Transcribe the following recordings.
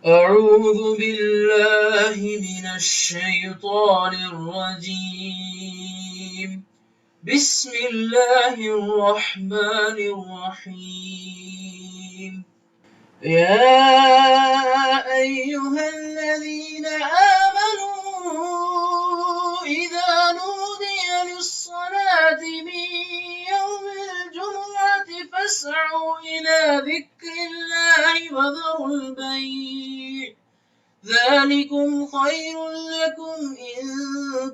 أعوذ بالله من الشيطان الرجيم. بسم الله الرحمن الرحيم. يا أيها الذين آمنوا إذا نودي للصلاة من يوم الجمعة فاسعوا إلى ذكر الله وذروا البيع ذلكم خير لكم إن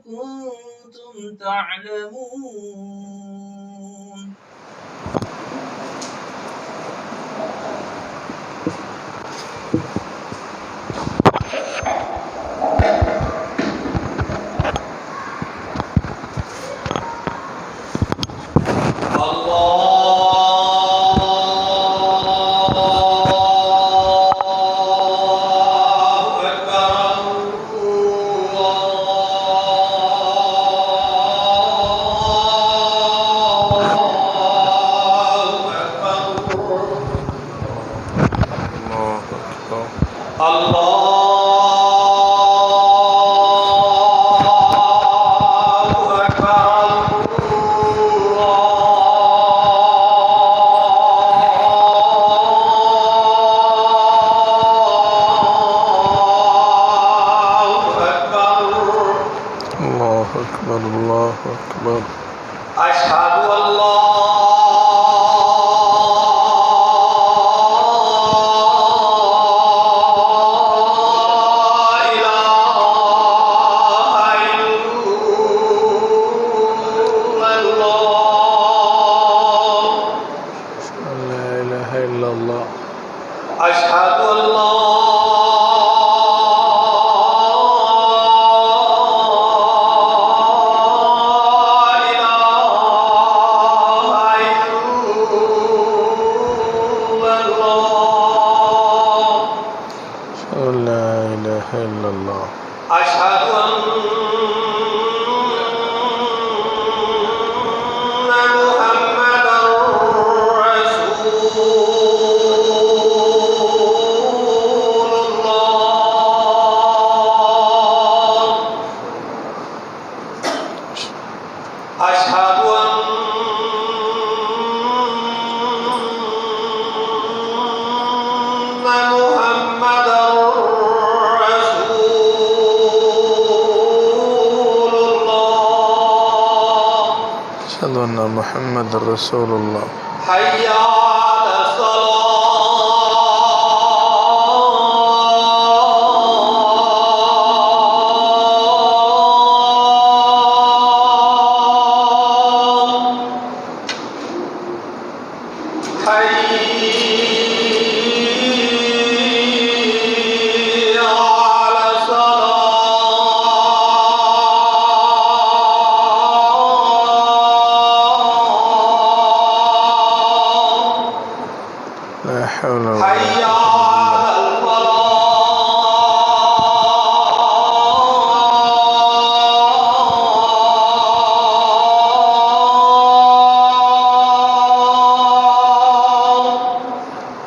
كنتم تعلمون. الله أكبر. أشهد أن لا إله إلا الله. أشهد أن لا أشهد أن محمدًا رسول الله. أشهد أن محمدًا أشهد أن محمد رسول الله. حي على الصلاة. حي على لا حول ولا حي قوة. على الفلاح.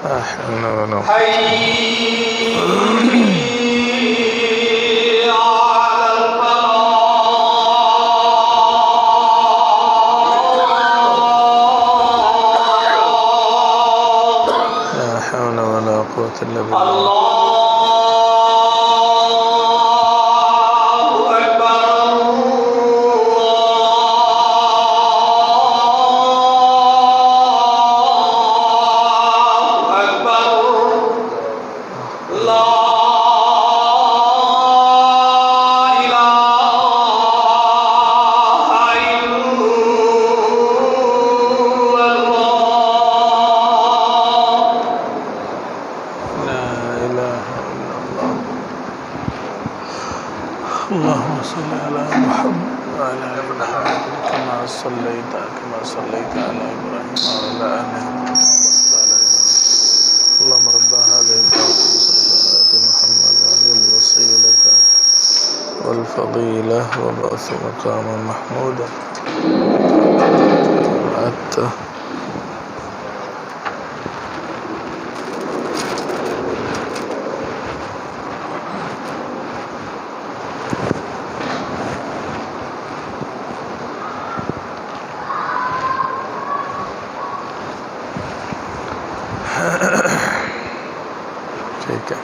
لا حول ولا قوة. حي على الفلاح. لا حول ولا قوة إلا بالله. الله أكبر. الله أكبر. لا إله إلا الله. لا إله إلا الله. اللهم صل على محمد وعلى آل محمد كما صليت على إبراهيم وعلى آل إبراهيم. اللهم رب هذه الدعوة محمد وعلى الوسيلة والفضيلة وبعث مقاما محمودا وعدته. ٹھیک ہے.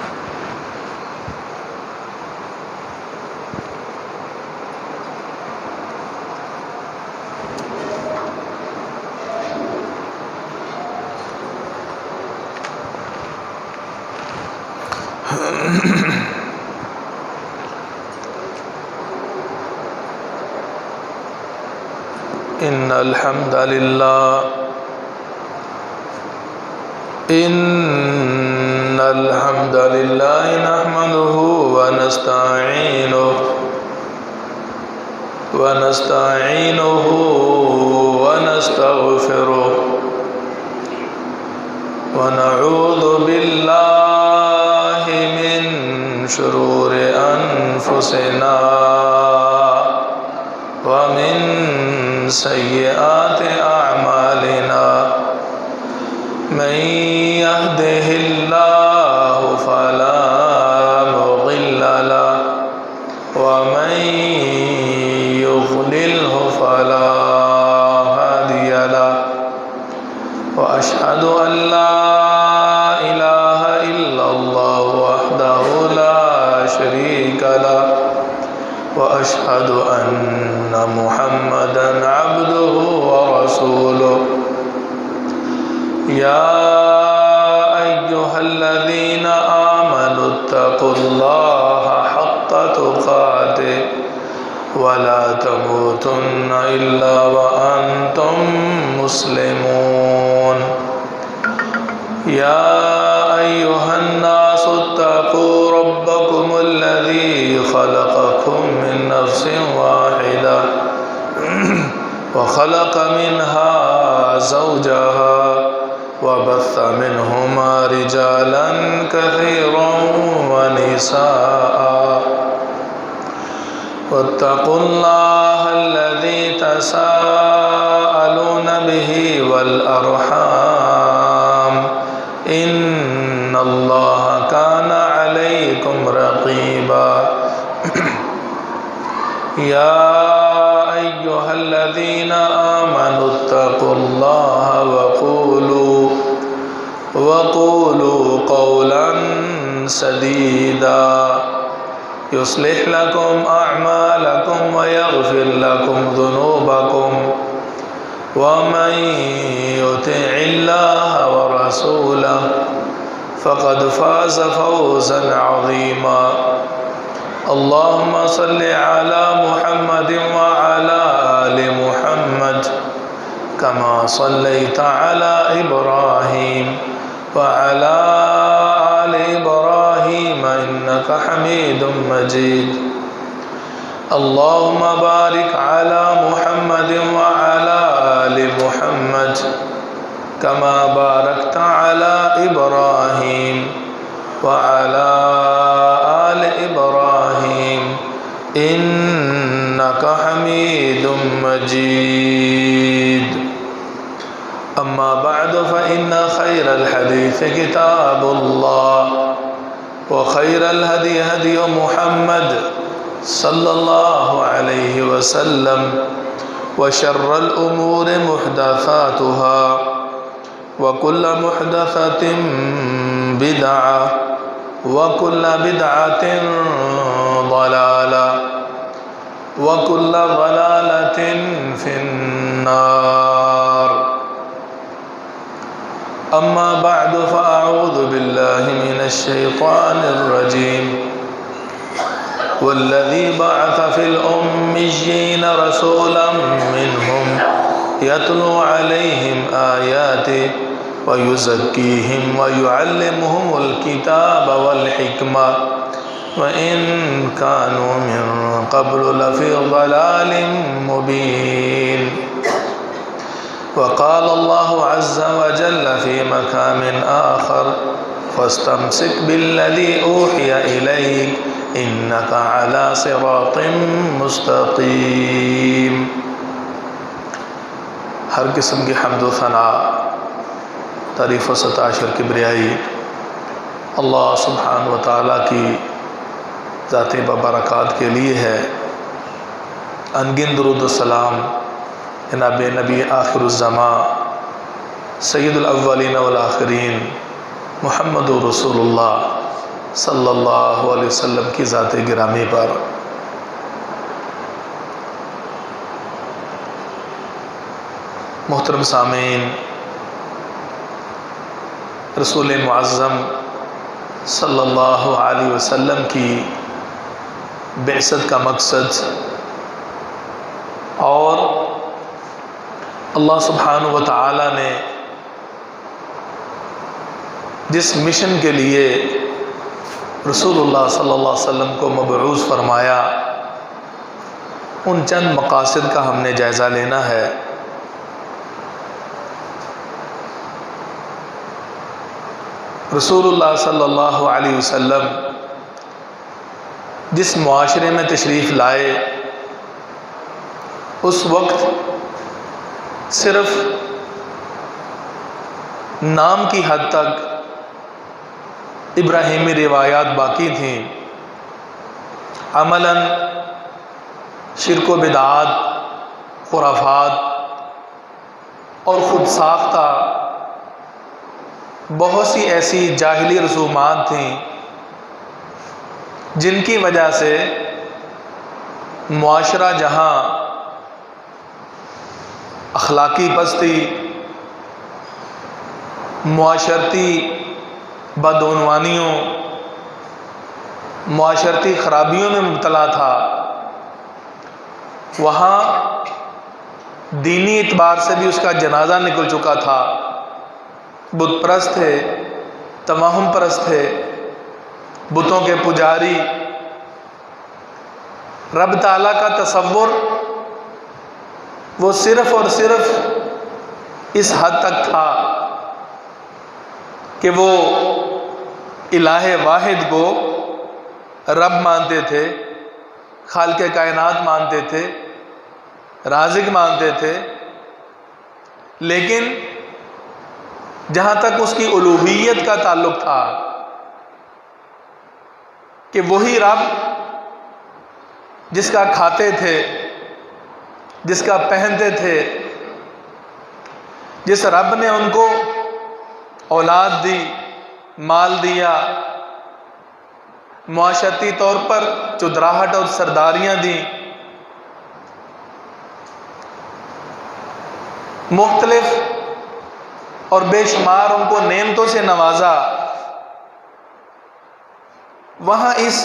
إن الحمد لله نحمده ونستعينه ونستغفره ونعوذ بالله من شرور أنفسنا ومن سيئات أعمالنا من يهده الله فلا مضل له ومن يضلله فلا هادي له وأشهد أن لا إله إلا الله وحده لا شريك له وأشهد أن محمدًا عبده ورسوله يا أيها الذين آمنوا اتقوا الله حق تقاته ولا تموتن إلا وأنتم مسلمون يا أيها الناس اتقوا ربكم الذي خلقكم من نفس واحدة وخلق منها زوجها وبث منهما رجالا كثيرا ونساء واتقوا الله الذي تساءلون به والأرحام إن الله كان عليكم رقيبا يا أيها الذين آمنوا اتقوا الله وقولوا قولا سديدا يصلح لكم أعمالكم ويغفر لكم ذنوبكم ومن يطع الله ورسوله فقد فاز فوزا عظيما اللهم صل على محمد وعلى آل محمد كما صليت على إبراهيم وعلى آل إبراهيم إنك حميد مجيد اللهم بارك على محمد وعلى آل محمد كما باركت على إبراهيم وعلى آل إبراهيم إنك حميد مجيد أما بعد فإن خير الحديث كتاب الله وخير الهدي هدي محمد صلى الله عليه وسلم وشر الأمور محدثاتها وكل محدثة بدعة وكل بدعة ضلالة وكل ضلالة في النار أما بعد فأعوذ بالله من الشيطان الرجيم والذي بعث في الأميين رسولا منهم يتلو عليهم آياته ويزكيهم ويعلمهم الكتاب والحكمة وإن كانوا من قبل لفي ضلال مبين وقال الله عز وجل في مقام آخر فاستمسك بالذي أوحي إليك إنك على صراط مستقيم. ہر قسم کی حمد و ثنا تعریف و ستائش اور کبریائی اللہ سبحانہ و تعالیٰ کی ذاتی ببرکات کے لیے ہے. انگن درود و سلام جناب نبی آخر الزمان سید الاولین والآخرین محمد رسول اللہ صلی اللہ علیہ وسلم کی ذات گرامی پر۔ محترم سامعین، رسول معظم صلی اللہ علیہ وسلم کی بعثت کا مقصد اور اللہ سبحانہ و تعالی نے جس مشن کے لیے رسول اللہ صلی اللہ علیہ وسلم کو مبعوث فرمایا، ان چند مقاصد کا ہم نے جائزہ لینا ہے۔ رسول اللہ صلی اللہ علیہ وسلم جس معاشرے میں تشریف لائے، اس وقت صرف نام کی حد تک ابراہیمی روایات باقی تھیں، عملاً شرک و بدعات، خرافات اور خود ساختہ بہت سی ایسی جاہلی رسومات تھیں جن کی وجہ سے معاشرہ جہاں اخلاقی پستی، معاشرتی بدعنوانیوں، معاشرتی خرابیوں میں مبتلا تھا، وہاں دینی اعتبار سے بھی اس کا جنازہ نکل چکا تھا۔ بت پرست تھے، تمہم پرست تھے، بتوں کے پجاری۔ رب تعالیٰ کا تصور وہ صرف اور صرف اس حد تک تھا کہ وہ الہ واحد کو رب مانتے تھے، خالق کائنات مانتے تھے، رازق مانتے تھے، لیکن جہاں تک اس کی الوہیت کا تعلق تھا کہ وہی رب جس کا کھاتے تھے، جس کا پہنتے تھے، جس رب نے ان کو اولاد دی، مال دیا، معاشرتی طور پر چودراہٹ اور سرداریاں دیں، مختلف اور بے شمار ان کو نعمتوں سے نوازا، وہاں اس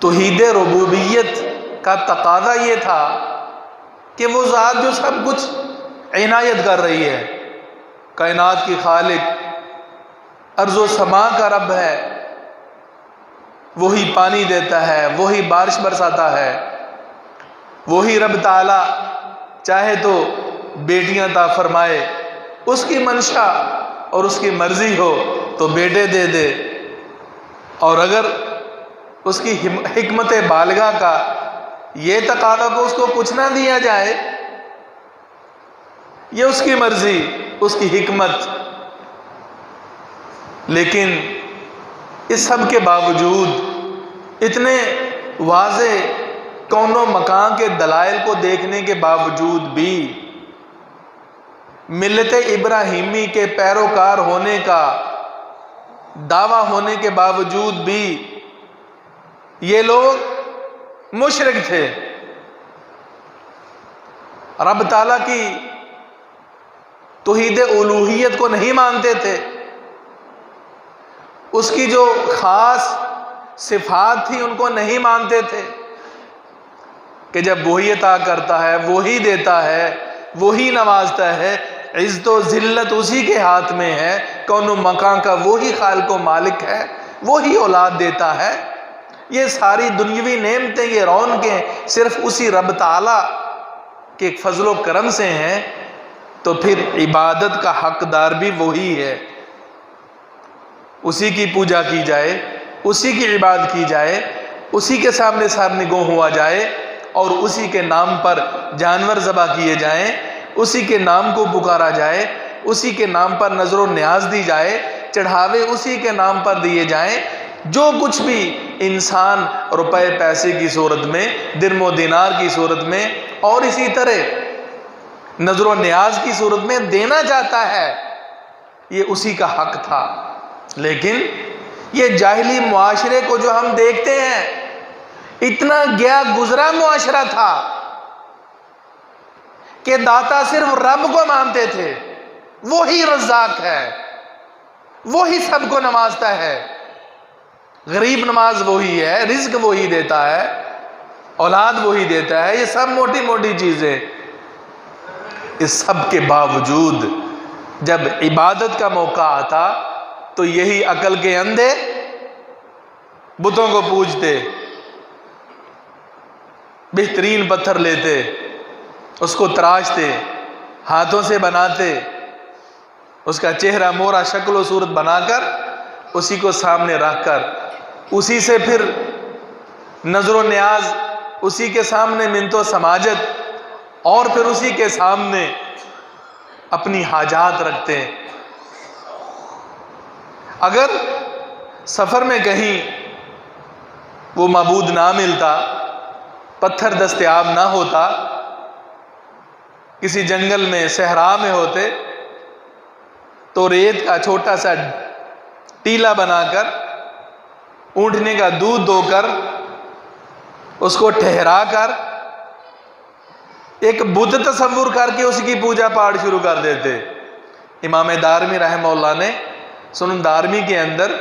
توحید ربوبیت کا تقاضا یہ تھا کہ وہ ذات جو سب کچھ عنایت کر رہی ہے، کائنات کی خالق، ارض و سماء کا رب ہے، وہی پانی دیتا ہے، وہی بارش برساتا ہے، وہی رب تعالی چاہے تو بیٹیاں عطا فرمائے، اس کی منشا اور اس کی مرضی ہو تو بیٹے دے دے، اور اگر اس کی حکمت بالغہ کا یہ تقاضا کہ اس کو کچھ نہ دیا جائے، یہ اس کی مرضی، اس کی حکمت۔ لیکن اس سب کے باوجود، اتنے واضح کون و مکان کے دلائل کو دیکھنے کے باوجود بھی، ملت ابراہیمی کے پیروکار ہونے کا دعویٰ ہونے کے باوجود بھی یہ لوگ مشرک تھے، رب تعالیٰ کی توحید الوہیت کو نہیں مانتے تھے، اس کی جو خاص صفات تھی ان کو نہیں مانتے تھے کہ جب وہی عطا کرتا ہے، وہی دیتا ہے، وہی نوازتا ہے، عزت و ذلت اسی کے ہاتھ میں ہے، کون و مکان کا وہی خالق و مالک ہے، وہی اولاد دیتا ہے، یہ ساری دنیاوی نعمتیں، یہ رونقیں صرف اسی رب تعالیٰ کے فضل و کرم سے ہیں، تو پھر عبادت کا حقدار بھی وہی ہے، اسی کی پوجا کی جائے، اسی کی عبادت کی جائے، اسی کے سامنے سر نگوں ہوا جائے، اور اسی کے نام پر جانور ذبح کیے جائیں، اسی کے نام کو پکارا جائے، اسی کے نام پر نظر و نیاز دی جائے، چڑھاوے اسی کے نام پر دیے جائیں، جو کچھ بھی انسان روپے پیسے کی صورت میں، درم و دینار کی صورت میں، اور اسی طرح نظر و نیاز کی صورت میں دینا چاہتا ہے، یہ اسی کا حق تھا۔ لیکن یہ جاہلی معاشرے کو جو ہم دیکھتے ہیں، اتنا گیا گزرا معاشرہ تھا کہ داتا صرف رب کو مانتے تھے، وہی رزاق ہے، وہی سب کو نوازتا ہے، غریب نواز وہی ہے، رزق وہی دیتا ہے، اولاد وہی دیتا ہے، یہ سب موٹی موٹی چیزیں۔ اس سب کے باوجود جب عبادت کا موقع آتا تو یہی عقل کے اندھے بتوں کو پوجتے، بہترین پتھر لیتے، اس کو تراشتے، ہاتھوں سے بناتے، اس کا چہرہ مورا شکل و صورت بنا کر اسی کو سامنے رکھ کر اسی سے پھر نظر و نیاز، اسی کے سامنے منت و سماجت، اور پھر اسی کے سامنے اپنی حاجات رکھتے ہیں۔ اگر سفر میں کہیں وہ معبود نہ ملتا، پتھر دستیاب نہ ہوتا، کسی جنگل میں صحرا میں ہوتے تو ریت کا چھوٹا سا ٹیلا بنا کر اونٹنے کا دودھ دو کر اس کو ٹھہرا کر ایک بت تصور کر کے اس کی پوجا پاٹ شروع کر دیتے۔ امام دارمی رحمہ اللہ نے سنن دارمی کے اندر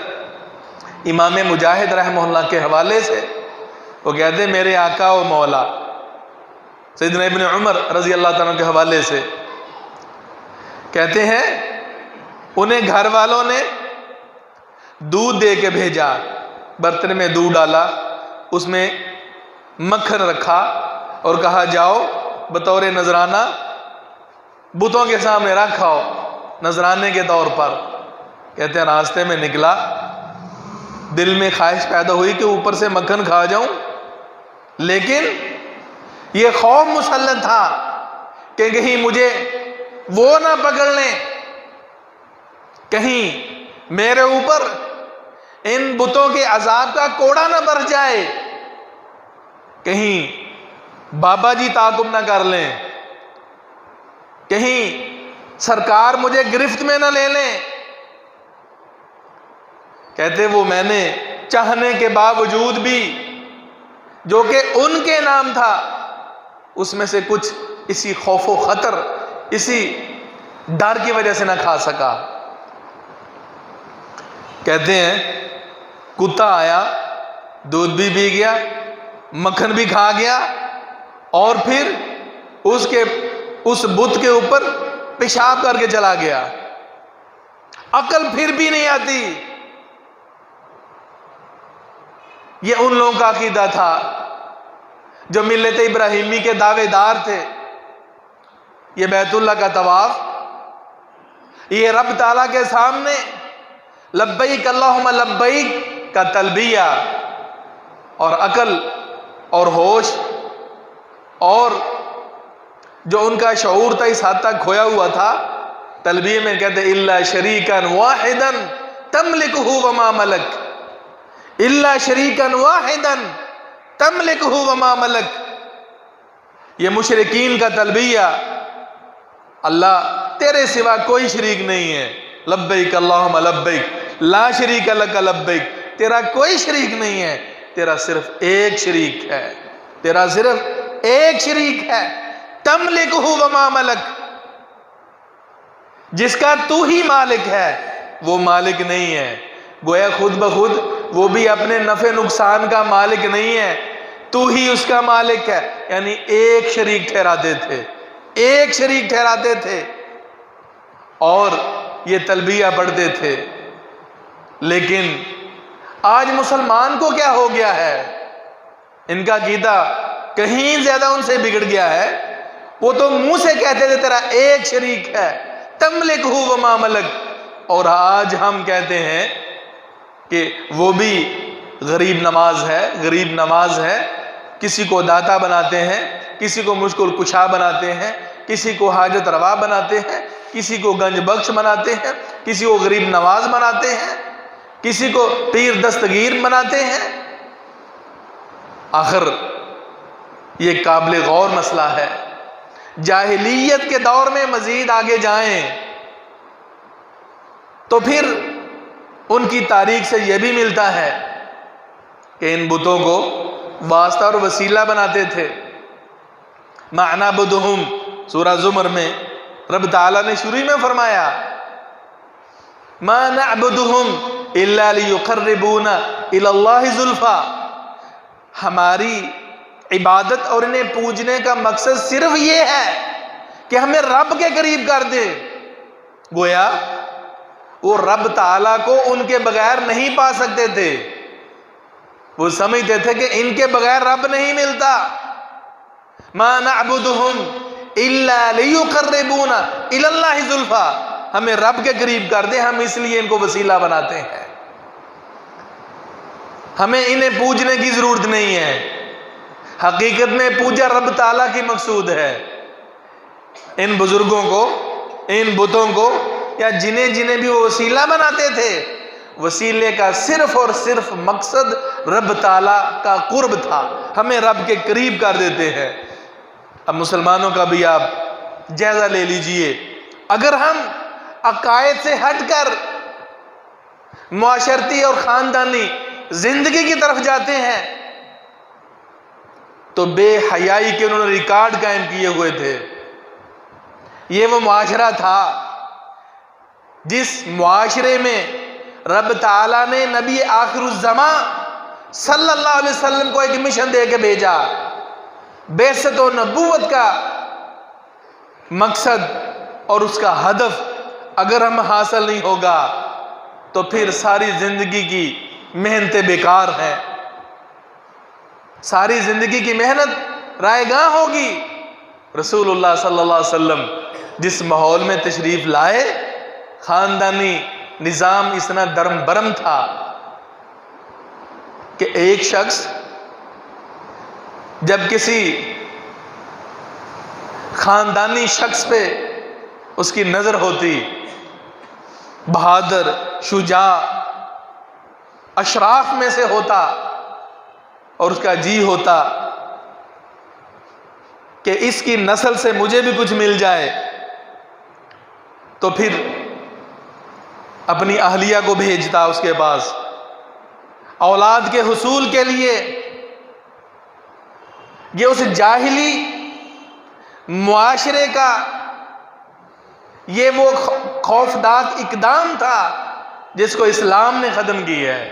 امام مجاہد رحمہ اللہ کے حوالے سے وہ کہتے ہیں، میرے آقا و مولا سیدنا ابن عمر رضی اللہ تعالیٰ کے حوالے سے کہتے ہیں، انہیں گھر والوں نے دودھ دے کے بھیجا، برتن میں دودھ ڈالا، اس میں مکھن رکھا اور کہا جاؤ بطور نذرانہ بتوں کے سامنے رکھاؤ نذرانے کے طور پر۔ کہتے ہیں راستے میں نکلا، دل میں خواہش پیدا ہوئی کہ اوپر سے مکھن کھا جاؤں، لیکن یہ خوف مسلط تھا کہ کہیں مجھے وہ نہ پکڑ لیں، کہیں میرے اوپر ان بتوں کے عذاب کا کوڑا نہ بر جائے، کہیں بابا جی تعاقب نہ کر لیں، کہیں سرکار مجھے گرفت میں نہ لے لیں۔ کہتے وہ میں نے چاہنے کے باوجود بھی جو کہ ان کے نام تھا اس میں سے کچھ اسی خوف و خطر، اسی ڈر کی وجہ سے نہ کھا سکا۔ کہتے ہیں کتا آیا، دودھ بھی پی گیا، مکھن بھی کھا گیا، اور پھر اس بت کے اوپر پیشاب کر کے چلا گیا۔ عقل پھر بھی نہیں آتی۔ یہ ان لوگوں کا عقیدہ تھا جو ملت ابراہیمی کے دعوے دار تھے۔ یہ بیت اللہ کا طواف، یہ رب تعالیٰ کے سامنے لبیک اللہم لبیک کا تلبیہ، اور عقل اور ہوش اور جو ان کا شعور تھا اس حد تک کھویا ہوا تھا، تلبیہ میں کہتے الا شریکا واحدا تملکہ وما ملک، الا شریکا واحدا تملکہ وما ملک۔ یہ مشرکین کا تلبیہ، اللہ تیرے سوا کوئی شریک نہیں ہے، لبیک اللہم لبیک لا شریک لک لبیک، تیرا کوئی شریک نہیں ہے، تیرا صرف ایک شریک ہے، تیرا صرف ایک شریک ہے، تملکہ وما ملک، جس کا تو ہی مالک ہے وہ مالک نہیں ہے۔ گویا خود بخود وہ بھی اپنے نفع نقصان کا مالک نہیں ہے، تو ہی اس کا مالک ہے، یعنی ایک شریک ٹھہراتے تھے، ایک شریک ٹھہراتے تھے اور یہ تلبیہ پڑھتے تھے۔ لیکن آج مسلمان کو کیا ہو گیا ہے؟ ان کا عقیدہ کہیں زیادہ ان سے بگڑ گیا ہے۔ وہ تو منہ سے کہتے تھے تیرا ایک شریک ہے، تملکہ وما ملک، اور آج ہم کہتے ہیں کہ وہ بھی غریب نواز ہے، غریب نواز ہے، کسی کو داتا بناتے ہیں، کسی کو مشکل کشا بناتے ہیں، کسی کو حاجت روا بناتے ہیں، کسی کو گنج بخش بناتے ہیں، کسی کو غریب نواز بناتے ہیں، کسی کو پیر دستگیر بناتے ہیں۔ آخر یہ قابل غور مسئلہ ہے۔ جاہلیت کے دور میں مزید آگے جائیں تو پھر ان کی تاریخ سے یہ بھی ملتا ہے کہ ان بتوں کو واسطہ اور وسیلہ بناتے تھے۔ مَا نَعْبُدُهُمْ سورہ زمر میں رب تعالیٰ نے شروع میں فرمایا مَا نَعْبُدُهُمْ إِلَّا لِيُقَرِّبُونَ إِلَى اللَّهِ زُلْفَى، ہماری عبادت اور انہیں پوجنے کا مقصد صرف یہ ہے کہ ہمیں رب کے قریب کر دے۔ گویا وہ رب تعالیٰ کو ان کے بغیر نہیں پا سکتے تھے، وہ سمجھتے تھے کہ ان کے بغیر رب نہیں ملتا۔ مَا نَعْبُدُهُمْ إِلَّا لِيُقَرِّبُونَ إِلَى اللَّهِ زُلْفَى، ہمیں رب کے قریب کر دے، ہم اس لیے ان کو وسیلہ بناتے ہیں، ہمیں انہیں پوجنے کی ضرورت نہیں ہے۔ حقیقت میں پوجا رب تعالیٰ کی مقصود ہے۔ ان بزرگوں کو، ان بتوں کو یا جنہیں جنہیں بھی وہ وسیلہ بناتے تھے، وسیلے کا صرف اور صرف مقصد رب تعالیٰ کا قرب تھا، ہمیں رب کے قریب کر دیتے ہیں۔ اب مسلمانوں کا بھی آپ جائزہ لے لیجئے، اگر ہم عقائد سے ہٹ کر معاشرتی اور خاندانی زندگی کی طرف جاتے ہیں تو بے حیائی کے انہوں نے ریکارڈ قائم کیے ہوئے تھے۔ یہ وہ معاشرہ تھا جس معاشرے میں رب تعالیٰ نے نبی آخر الزمان صلی اللہ علیہ وسلم کو ایک مشن دے کے بھیجا۔ بعثت و نبوت کا مقصد اور اس کا ہدف اگر ہم حاصل نہیں ہوگا تو پھر ساری زندگی کی محنتیں بیکار ہیں، ساری زندگی کی محنت رائے گاں ہوگی۔ رسول اللہ صلی اللہ علیہ وسلم جس ماحول میں تشریف لائے، خاندانی نظام اتنا درم برم تھا کہ ایک شخص جب کسی خاندانی شخص پہ اس کی نظر ہوتی، بہادر، شجاع، اشراف میں سے ہوتا، اور اس کا جی ہوتا کہ اس کی نسل سے مجھے بھی کچھ مل جائے، تو پھر اپنی اہلیہ کو بھیجتا اس کے پاس اولاد کے حصول کے لیے۔ یہ اس جاہلی معاشرے کا یہ وہ خوفناک اقدام تھا جس کو اسلام نے ختم کیا ہے۔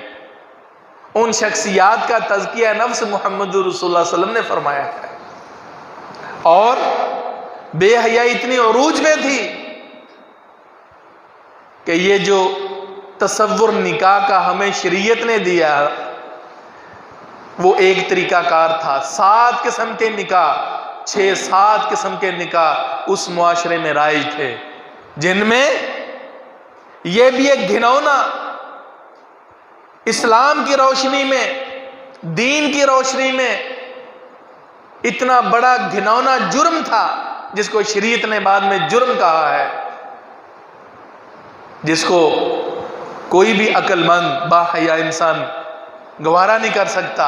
ان شخصیات کا تزکیہ نفس محمد رسول اللہ صلی اللہ علیہ وسلم نے فرمایا ہے، اور بے حیائی اتنی عروج میں تھی کہ یہ جو تصور نکاح کا ہمیں شریعت نے دیا وہ ایک طریقہ کار تھا۔ 7 قسم کے نکاح، 6-7 قسم کے نکاح اس معاشرے میں رائج تھے، جن میں یہ بھی ایک گھنونا اسلام کی روشنی میں، دین کی روشنی میں اتنا بڑا گھنونا جرم تھا جس کو شریعت نے بعد میں جرم کہا ہے، جس کو کوئی بھی عقل مند با حیا انسان گوارا نہیں کر سکتا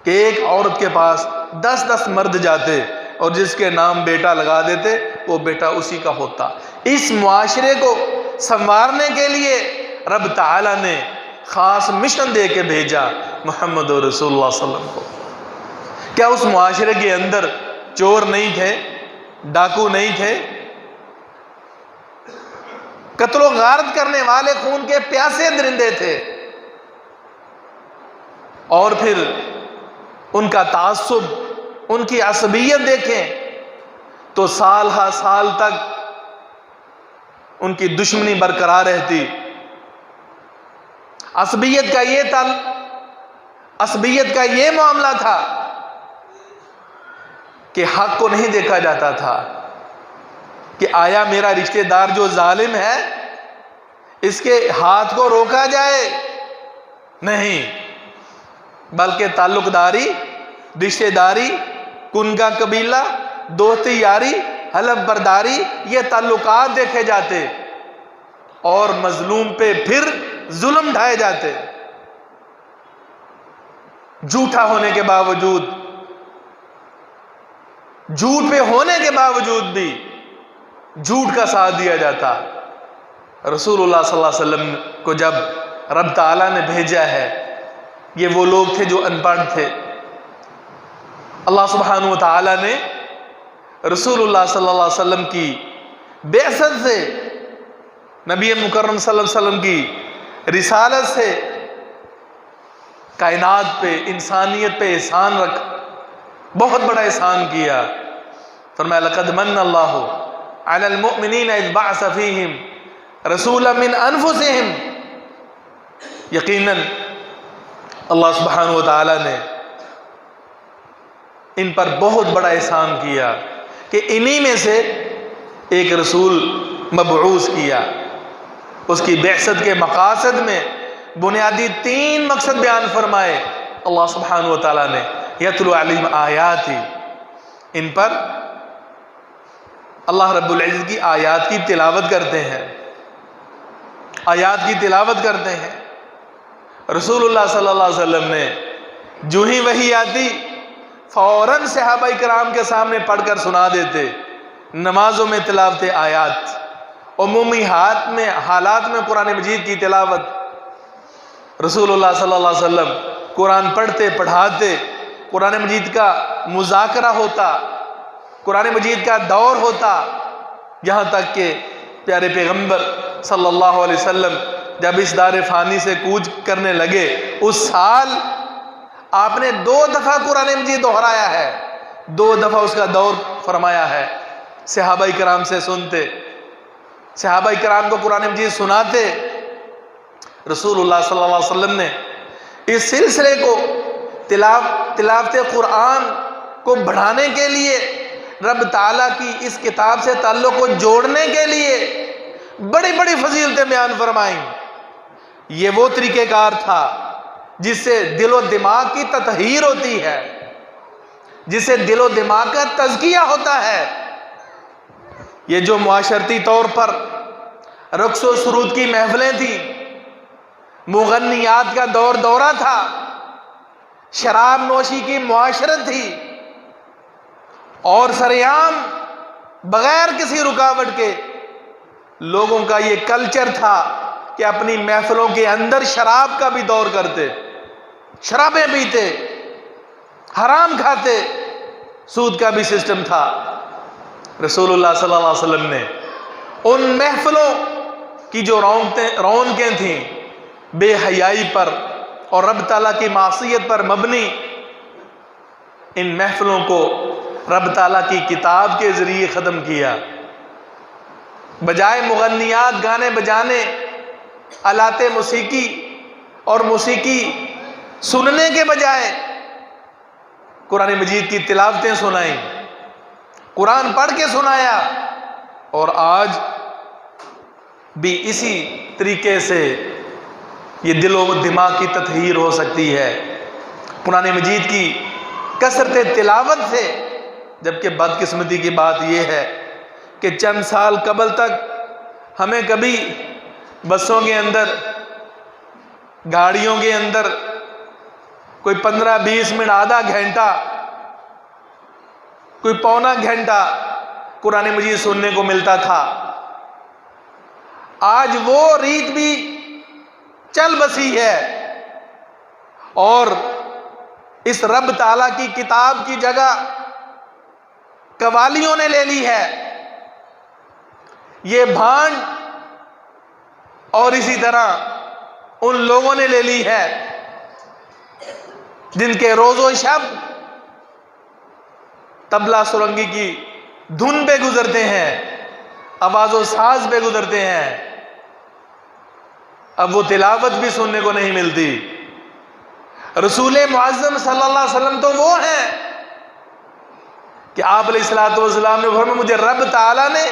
کہ ایک عورت کے پاس 10 مرد جاتے اور جس کے نام بیٹا لگا دیتے وہ بیٹا اسی کا ہوتا۔ اس معاشرے کو سنوارنے کے لیے رب تعالیٰ نے خاص مشن دے کے بھیجا محمد رسول اللہ صلی اللہ علیہ وسلم کو۔ کیا اس معاشرے کے اندر چور نہیں تھے، ڈاکو نہیں تھے، قتل و غارت کرنے والے خون کے پیاسے درندے تھے؟ اور پھر ان کا تعصب، ان کی عصبیت دیکھیں تو سال ہا سال تک ان کی دشمنی برقرار رہتی۔ عصبیت کا یہ معاملہ تھا کہ حق کو نہیں دیکھا جاتا تھا کہ آیا میرا رشتہ دار جو ظالم ہے اس کے ہاتھ کو روکا جائے، نہیں، بلکہ تعلق داری، رشتہ داری، کنگا قبیلہ، دوستی یاری، حلف برداری، یہ تعلقات دیکھے جاتے اور مظلوم پہ پھر ظلم ڈھائے جاتے۔ جھوٹا ہونے کے باوجود، جھوٹ پہ ہونے کے باوجود بھی جھوٹ کا ساتھ دیا جاتا۔ رسول اللہ صلی اللہ علیہ وسلم کو جب رب تعالیٰ نے بھیجا ہے، یہ وہ لوگ تھے جو ان پڑھ تھے۔ اللہ سبحانہ و تعالیٰ نے رسول اللہ صلی اللہ علیہ وسلم کی بعثت سے، نبی مکرم صلی اللہ علیہ وسلم کی رسالت سے کائنات پہ، انسانیت پہ احسان رکھا، بہت بڑا احسان کیا۔ فرمایا لقد من اللہ علی المؤمنین اذ بعث فیہم رسولا من انفسہم، یقیناً اللہ سبحانہ و تعالیٰ نے ان پر بہت بڑا احسان کیا کہ انہی میں سے ایک رسول مبعوث کیا۔ اس کی بعثت کے مقاصد میں بنیادی 3 مقصد بیان فرمائے اللہ سبحانہ و تعالیٰ نے۔ یتلو علیہم آیاتی، ان پر اللہ رب العزت کی آیات کی تلاوت کرتے ہیں، آیات کی تلاوت کرتے ہیں۔ رسول اللہ صلی اللہ علیہ وسلم نے جو ہی وحی آتی فوراً صحابہ کرام کے سامنے پڑھ کر سنا دیتے۔ نمازوں میں تلاوت آیات، عمومی حالات میں قرآن مجید کی تلاوت۔ رسول اللہ صلی اللہ علیہ وسلم قرآن پڑھتے پڑھاتے، قرآن مجید کا مذاکرہ ہوتا، قرآن مجید کا دور ہوتا، یہاں تک کہ پیارے پیغمبر صلی اللہ علیہ وسلم جب اس دار فانی سے کوچ کرنے لگے، اس سال آپ نے 2 دفعہ قرآن مجید دہرایا ہے، 2 دفعہ اس کا دور فرمایا ہے۔ صحابہ کرام سے سنتے، صحابہ کرام کو قرآن مجید سناتے۔ رسول اللہ صلی اللہ علیہ وسلم نے اس سلسلے کو تلاوت قرآن کو بڑھانے کے لیے، رب تعالیٰ کی اس کتاب سے تعلق کو جوڑنے کے لیے بڑی بڑی فضیلتیں بیان فرمائیں۔ یہ وہ طریقہ کار تھا جس سے دل و دماغ کی تطہیر ہوتی ہے، جس سے دل و دماغ کا تزکیہ ہوتا ہے۔ یہ جو معاشرتی طور پر رقص و سرود کی محفلیں تھیں، مغنیات کا دورہ تھا، شراب نوشی کی معاشرت تھی، اور سریعام بغیر کسی رکاوٹ کے لوگوں کا یہ کلچر تھا کہ اپنی محفلوں کے اندر شراب کا بھی دور کرتے، شرابیں پیتے، حرام کھاتے، سود کا بھی سسٹم تھا۔ رسول اللہ صلی اللہ علیہ وسلم نے ان محفلوں کی جو رونقیں تھیں بے حیائی پر اور رب تعالیٰ کی معصیت پر مبنی، ان محفلوں کو رب تعالیٰ کی کتاب کے ذریعے ختم کیا۔ بجائے مغنیات، گانے بجانے، آلات موسیقی اور موسیقی سننے کے بجائے قرآن مجید کی تلاوتیں سنائیں، قرآن پڑھ کے سنایا۔ اور آج بھی اسی طریقے سے یہ دل و دماغ کی تطہیر ہو سکتی ہے قرآن مجید کی کثرت تلاوت سے۔ جبکہ بدقسمتی کی بات یہ ہے کہ چند سال قبل تک ہمیں کبھی بسوں کے اندر، گاڑیوں کے اندر کوئی 15-20 منٹ، آدھا گھنٹہ، کوئی پونا گھنٹہ قرآن مجید سننے کو ملتا تھا۔ آج وہ ریت بھی چل بسی ہے، اور اس رب تعالیٰ کی کتاب کی جگہ قوالیوں نے لے لی ہے۔ یہ بھانڈ اور اسی طرح ان لوگوں نے لے لی ہے جن کے روز و شب طبلہ سرنگی کی دھن پہ گزرتے ہیں، آواز و ساز پہ گزرتے ہیں۔ اب وہ تلاوت بھی سننے کو نہیں ملتی۔ رسول معظم صلی اللہ علیہ وسلم تو وہ ہیں کہ آپ علیہ السلام نے فرمایا مجھے رب تعالیٰ نے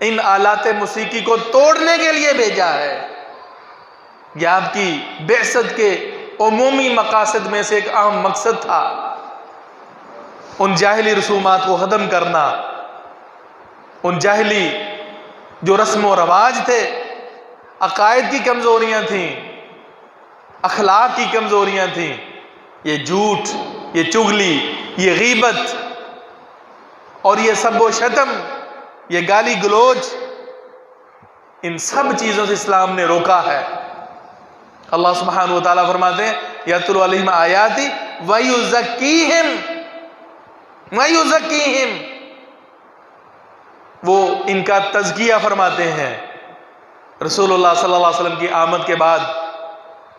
ان آلات موسیقی کو توڑنے کے لیے بھیجا ہے۔ یہ آپ کی بعثت کے عمومی مقاصد میں سے ایک اہم مقصد تھا، ان جاہلی رسومات کو ختم کرنا، ان جاہلی جو رسم و رواج تھے، عقائد کی کمزوریاں تھیں، اخلاق کی کمزوریاں تھیں، یہ جھوٹ، یہ چغلی، یہ غیبت اور یہ سب و شتم، یہ گالی گلوچ، ان سب چیزوں سے اسلام نے روکا ہے۔ اللہ سبحانہ و تعالیٰ فرماتے ہیں یتلو علیہم آیاتی ویزکیہم، وہ ان کا تزکیہ فرماتے ہیں۔ رسول اللہ صلی اللہ علیہ وسلم کی آمد کے بعد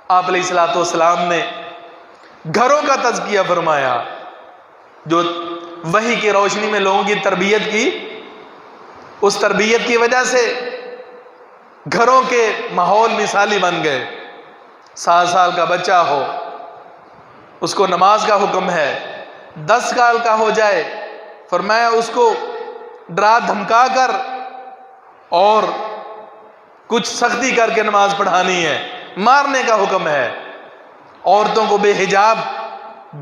آپ علیہ السلام نے گھروں کا تزکیہ فرمایا، جو وحی کی روشنی میں لوگوں کی تربیت کی، اس تربیت کی وجہ سے گھروں کے ماحول مثالی بن گئے۔ 7 سال کا بچہ ہو، اس کو نماز کا حکم ہے، 10 سال کا ہو جائے فرمایا اس کو ڈرا دھمکا کر اور کچھ سختی کر کے نماز پڑھانی ہے، مارنے کا حکم ہے۔ عورتوں کو بے حجاب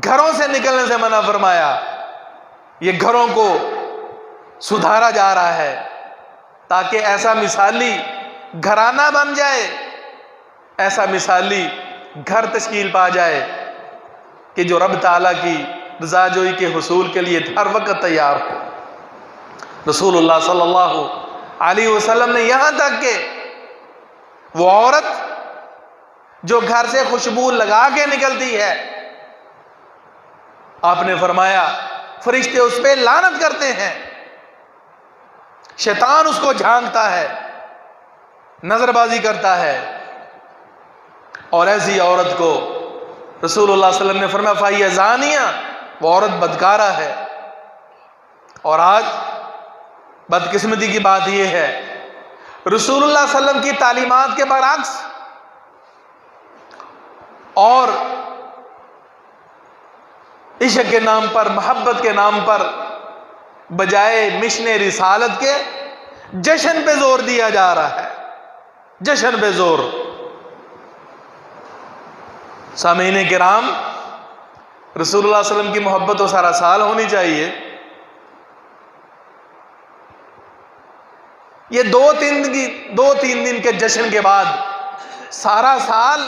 گھروں سے نکلنے سے منع فرمایا۔ یہ گھروں کو سدھارا جا رہا ہے تاکہ ایسا مثالی گھرانہ بن جائے، ایسا مثالی گھر تشکیل پا جائے کہ جو رب تعالیٰ کی رضا جوئی کے حصول کے لیے ہر وقت تیار ہو۔ رسول اللہ صلی اللہ علیہ وسلم نے یہاں تک کہ وہ عورت جو گھر سے خوشبو لگا کے نکلتی ہے، آپ نے فرمایا فرشتے اس پہ لعنت کرتے ہیں، شیطان اس کو جھانکتا ہے، نظر بازی کرتا ہے، اور ایسی عورت کو رسول اللہ صلی اللہ علیہ وسلم نے فرمایا فَهِيَ زَانِيَةٌ، وہ عورت بدکارہ ہے۔ اور آج بدقسمتی کی بات یہ ہے رسول اللہ صلی اللہ علیہ وسلم کی تعلیمات کے برعکس اور عشق کے نام پر، محبت کے نام پر، بجائے مشن رسالت کے جشن پہ زور دیا جا رہا ہے، جشن پہ زور۔ سامعین کرام، رسول اللہ صلی اللہ علیہ وسلم کی محبت تو سارا سال ہونی چاہیے۔ یہ دو تین دن کے جشن کے بعد سارا سال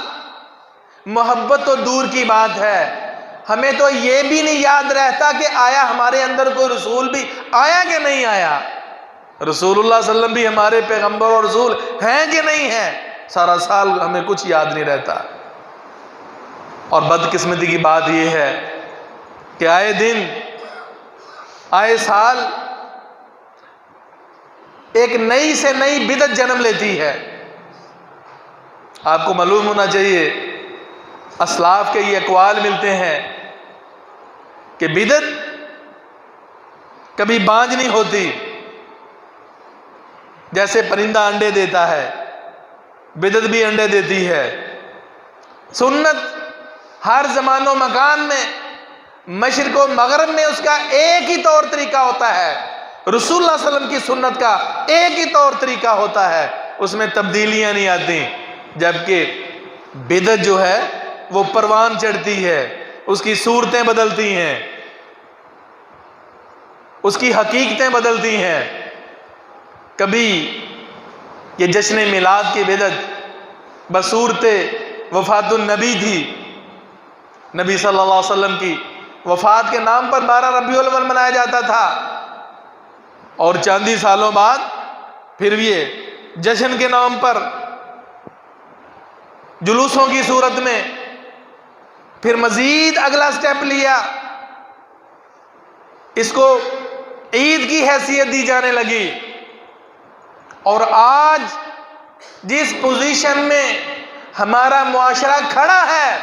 محبت تو دور کی بات ہے، ہمیں تو یہ بھی نہیں یاد رہتا کہ آیا ہمارے اندر کوئی رسول بھی آیا کہ نہیں آیا، رسول اللہ صلی اللہ علیہ وسلم بھی ہمارے پیغمبر اور رسول ہیں کہ نہیں ہیں، سارا سال ہمیں کچھ یاد نہیں رہتا۔ اور بدقسمتی کی بات یہ ہے کہ آئے دن آئے سال ایک نئی سے نئی بدعت جنم لیتی ہے۔ آپ کو معلوم ہونا چاہیے، اسلاف کے یہ اقوال ملتے ہیں کہ بدعت کبھی بانج نہیں ہوتی، جیسے پرندہ انڈے دیتا ہے بدعت بھی انڈے دیتی ہے۔ سنت ہر زمان و مکان میں، مشرق و مغرب میں اس کا ایک ہی طور طریقہ ہوتا ہے، رسول اللہ صلی اللہ علیہ وسلم کی سنت کا ایک ہی طور طریقہ ہوتا ہے، اس میں تبدیلیاں نہیں آتی۔ جبکہ بدعت جو ہے وہ پروان چڑھتی ہے، اس کی صورتیں بدلتی ہیں، اس کی حقیقتیں بدلتی ہیں۔ کبھی یہ جشن میلاد کی بدعت بصورت وفات النبی تھی، نبی صلی اللہ علیہ وسلم کی وفات کے نام پر 12 ربیع الاول منایا جاتا تھا، اور چاندی سالوں بعد پھر یہ جشن کے نام پر جلوسوں کی صورت میں پھر مزید اگلا سٹیپ لیا، اس کو عید کی حیثیت دی جانے لگی۔ اور آج جس پوزیشن میں ہمارا معاشرہ کھڑا ہے،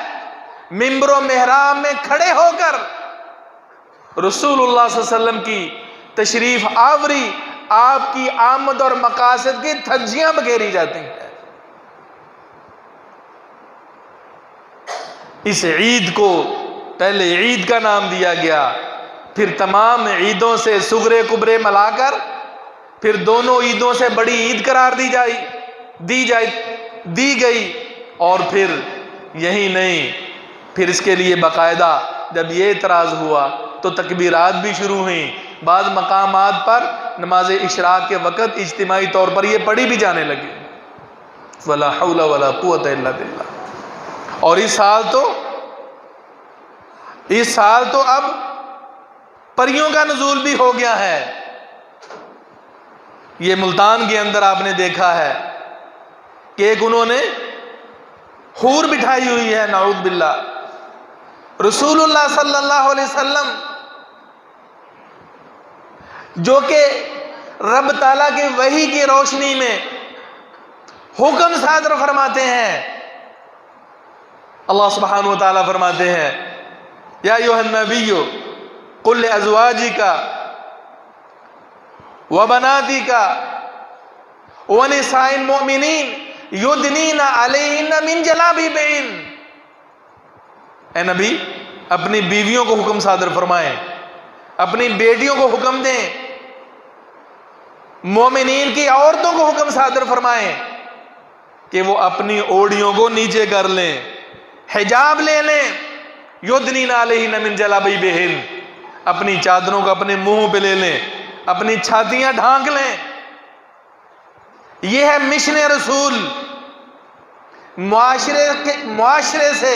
ممبر و محراب میں کھڑے ہو کر رسول اللہ صلی اللہ علیہ وسلم کی تشریف آوری، آپ کی آمد اور مقاصد کی دھجیاں بکھیری جاتی ہیں۔ اس عید کو پہلے عید کا نام دیا گیا، پھر تمام عیدوں سے صغرے کبرے ملا کر پھر دونوں عیدوں سے بڑی عید قرار دی گئی، اور پھر یہی نہیں، پھر اس کے لیے باقاعدہ جب یہ اعتراض ہوا تو تکبیرات بھی شروع ہوئیں، بعض مقامات پر نماز اشراق کے وقت اجتماعی طور پر یہ پڑھی بھی جانے لگی، وَلَا حَوْلَ وَلَا قُوَّةَ إِلَّا بِاللَّهِ۔ اور اس سال تو اب پریوں کا نزول بھی ہو گیا ہے۔ یہ ملتان کے اندر آپ نے دیکھا ہے کہ ایک انہوں نے حور بٹھائی ہوئی ہے، نعوذ باللہ۔ رسول اللہ صلی اللہ علیہ وسلم جو کہ رب تعالیٰ کے وحی کی روشنی میں حکم صادر فرماتے ہیں، اللہ سبحانہ و تعالیٰ فرماتے ہیں یا ایھا النبی قل لازواجک وبناتک ونساء المؤمنین یدنین علیہن من جلابیبہن۔ اے نبی اپنی بیویوں کو حکم صادر فرمائیں، اپنی بیٹیوں کو حکم دیں، مومنین کی عورتوں کو حکم صادر فرمائیں کہ وہ اپنی اوڑیوں کو نیچے کر لیں، حجاب لے لیں۔ یدنین علیہن من جلابیبہن، اپنی چادروں کو اپنے منہ پہ لے لیں، اپنی چھاتیاں ڈھانک لیں۔ یہ ہے مشن رسول، معاشرے سے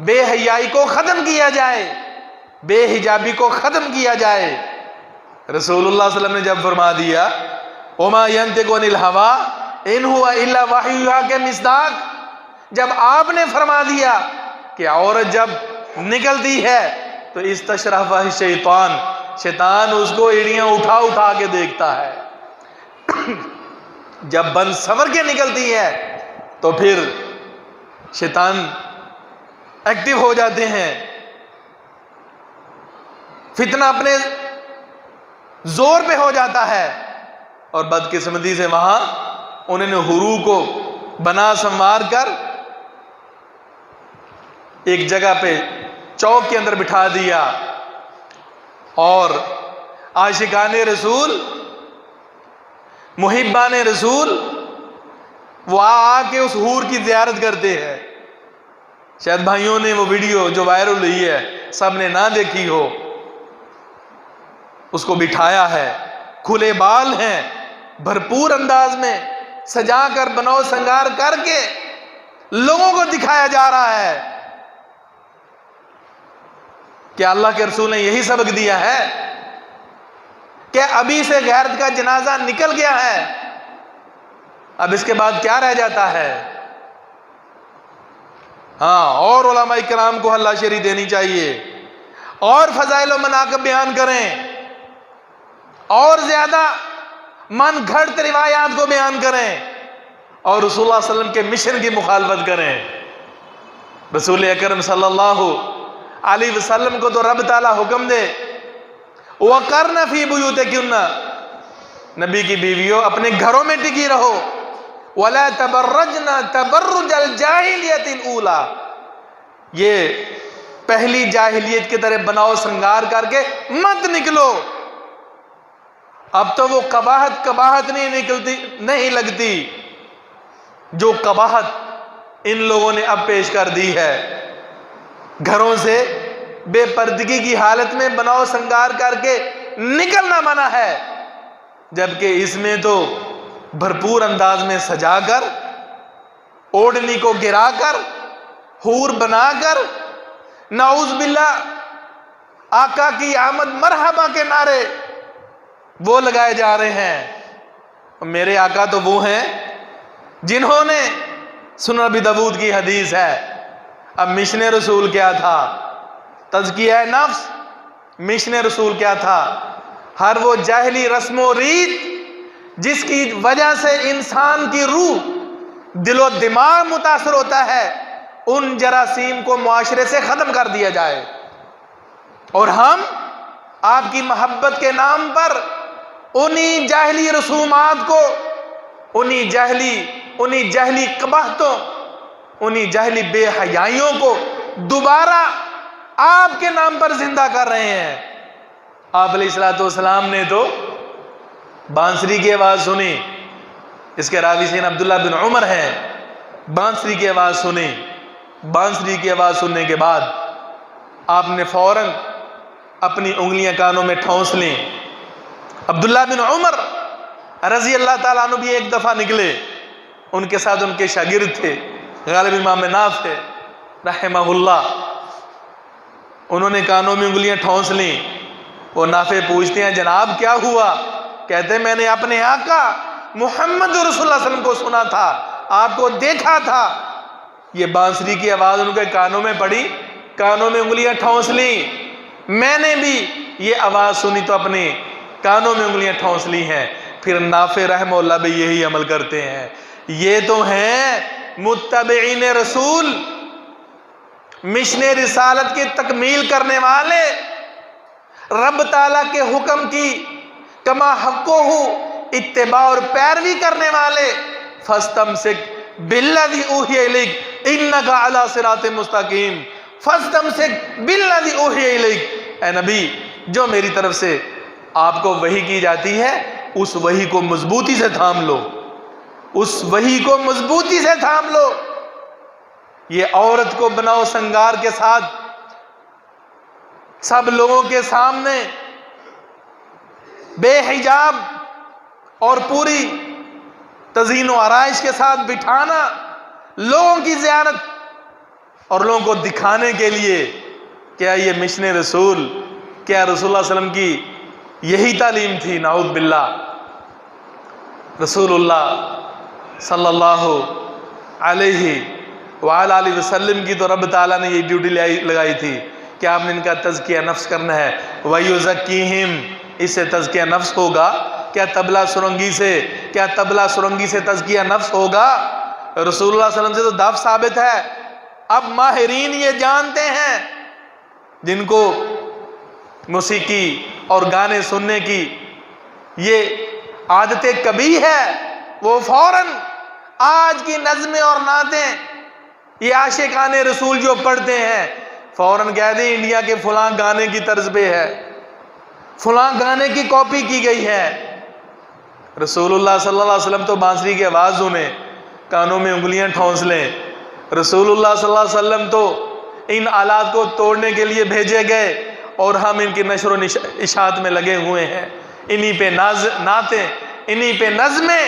بے حیائی کو ختم کیا جائے، بے حجابی کو ختم کیا جائے۔ رسول اللہ صلی اللہ علیہ وسلم نے جب فرما دیا وما ينطق عن الهوى ان هو الا وحی یوحی کے مصداق، جب آپ نے فرما دیا کہ عورت جب نکلتی ہے تو استشرفہ الشیطان، شیطان اس کو ایڑیاں اٹھا اٹھا کے دیکھتا ہے۔ جب بن سنور کے نکلتی ہے تو پھر شیطان ایکٹیو ہو جاتے ہیں، فتنہ اپنے زور پہ ہو جاتا ہے، اور بدقسمتی سے وہاں انہوں نے حروع کو بنا سنوار کر ایک جگہ پہ چوک کے اندر بٹھا دیا، اور عاشقان رسول، محبان رسول وہ آ کے اس حور کی زیارت کرتے ہیں۔ شاید بھائیوں نے وہ ویڈیو جو وائرل ہوئی ہے سب نے نہ دیکھی ہو، اس کو بٹھایا ہے، کھلے بال ہیں، بھرپور انداز میں سجا کر بناؤ سنگار کر کے لوگوں کو دکھایا جا رہا ہے۔ کیا اللہ کے رسول نے یہی سبق دیا ہے کہ ابھی سے غیرت کا جنازہ نکل گیا ہے، اب اس کے بعد کیا رہ جاتا ہے؟ ہاں، اور علماء کرام کو حلہ شری دینی چاہیے، اور فضائل و مناقب بیان کریں، اور زیادہ من گھڑت روایات کو بیان کریں، اور رسول اللہ صلی اللہ علیہ وسلم کے مشن کی مخالفت کریں۔ رسول اکرم صلی اللہ علیہ وسلم کو تو رب تعالیٰ حکم دے وَقَرْنَ فِي بُيُوتِكُنَّ، نبی کی بیویوں اپنے گھروں میں ٹکی رہو، وَلَا تَبَرَّجْنَ تَبَرُّجَ الْجَاهِلِيَّةِ الْأُولَى، یہ پہلی جاہلیت کی طرح بناؤ سنگار کر کے مت نکلو۔ اب تو وہ قباحت نہیں لگتی جو قباحت ان لوگوں نے اب پیش کر دی ہے۔ گھروں سے بے پردگی کی حالت میں بناؤ سنگار کر کے نکلنا منع ہے، جبکہ اس میں تو بھرپور انداز میں سجا کر، اوڑھنی کو گرا کر، حور بنا کر، نعوذ باللہ آقا کی آمد مرحبا کے نعرے وہ لگائے جا رہے ہیں۔ میرے آقا تو وہ ہیں جنہوں نے، سنن ابی داؤد کی حدیث ہے، اب مشن رسول کیا تھا؟ تزکیہ نفس۔ مشن رسول کیا تھا؟ ہر وہ جاہلی رسم و ریت جس کی وجہ سے انسان کی روح، دل و دماغ متاثر ہوتا ہے، ان جراثیم کو معاشرے سے ختم کر دیا جائے، اور ہم آپ کی محبت کے نام پر انہی جاہلی رسومات کو، انہی جاہلی قباحتوں، انہی جاہلی بے حیائیوں کو دوبارہ آپ کے نام پر زندہ کر رہے ہیں۔ آپ علیہ السلام نے تو بانسری کی آواز سنی، اس کے راوی سین عبداللہ بن عمر ہیں، بانسری کی آواز سنی، بانسری کی آواز سننے کے بعد آپ نے فوراً اپنی انگلیاں کانوں میں ٹھونس لیں۔ عبداللہ بن عمر رضی اللہ تعالیٰ عنہ بھی ایک دفعہ نکلے، ان کے ساتھ ان کے شاگرد تھے، غالب امام ناف تھے رحمہ اللہ، انہوں نے کانوں میں انگلیاں ٹھونس لیں۔ وہ نافع پوچھتے ہیں جناب کیا ہوا؟ کہتے ہیں میں نے اپنے آقا محمد رسول اللہ صلی اللہ علیہ وسلم کو سنا تھا آپ کو دیکھا تھا۔ یہ بانسری کی آواز ان کے کانوں میں پڑی، کانوں میں انگلیاں ٹھونس لیں۔ میں نے بھی یہ آواز سنی تو اپنے کانوں میں انگلیاں ٹھونس لی ہیں۔ پھر نافع رحمہ اللہ بھی یہی عمل کرتے ہیں۔ یہ تو ہیں متبعین رسول، مشن رسالت کی تکمیل کرنے والے، رب تعالیٰ کے حکم کی کما حقہ اتباع اور پیروی کرنے والے۔ فاستمسک بالذی اوحی الیک انک علی صراط مستقیم، فاستمسک بالذی اوحی الیک، اے نبی جو میری طرف سے آپ کو وحی کی جاتی ہے اس وحی کو مضبوطی سے تھام لو، اس وحی کو مضبوطی سے تھام لو۔ یہ عورت کو بناؤ سنگار کے ساتھ سب لوگوں کے سامنے بے حجاب اور پوری تزئین و آرائش کے ساتھ بٹھانا، لوگوں کی زیارت اور لوگوں کو دکھانے کے لیے کیا یہ مشن رسول، کیا رسول اللہ علیہ وسلم کی یہی تعلیم تھی؟ نعوذ باللہ۔ رسول اللہ صلی اللہ علیہ وآلہ وسلم کی تو رب تعالیٰ نے یہ ڈیوٹی لگائی تھی کہ آپ نے ان کا تزکیہ نفس کرنا ہے۔ وَيُزَكِّيهِمْ، اس سے تزکیہ نفس ہوگا؟ کیا طبلہ سرنگی سے تزکیہ نفس ہوگا؟ رسول اللہ صلی اللہ علیہ وسلم سے تو دف ثابت ہے۔ اب ماہرین یہ جانتے ہیں، جن کو موسیقی اور گانے سننے کی یہ عادت کبھی ہے، وہ فوراً آج کی نظمیں اور نعتیں، یہ عاشقان رسول جو پڑھتے ہیں، فوراً کہہ دیں انڈیا کے فلاں گانے کی طرز پہ ہے، فلاں گانے کی کاپی کی گئی ہے۔ رسول اللہ صلی اللہ علیہ وسلم تو بانسری کی آواز سنیں، کانوں میں انگلیاں ٹھونس لیں۔ رسول اللہ صلی اللہ علیہ وسلم تو ان آلات کو توڑنے کے لیے بھیجے گئے اور ہم ان کی نشر و اشاعت میں لگے ہوئے ہیں، انہی پہ نعتیں، انہی پہ نظمیں،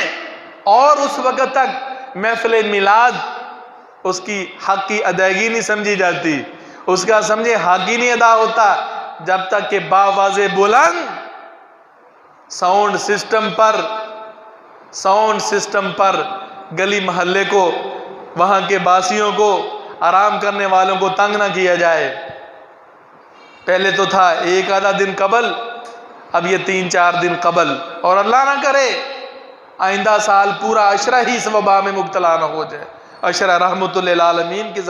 اور اس وقت تک محفل میلاد اس کی حق کی ادائیگی نہیں سمجھی جاتی، اس کا سمجھے حق ہی نہیں ادا ہوتا جب تک کہ باواز بلند ساؤنڈ سسٹم پر گلی محلے کو، وہاں کے باسیوں کو، آرام کرنے والوں کو تنگ نہ کیا جائے۔ پہلے تو تھا ایک آدھا دن قبل، اب یہ 3-4 دن قبل، اور اللہ نہ کرے آئندہ سال پورا عشرہ ہی اس وبا میں مبتلا نہ ہو جائے، عشرہ رحمت للعالمین کی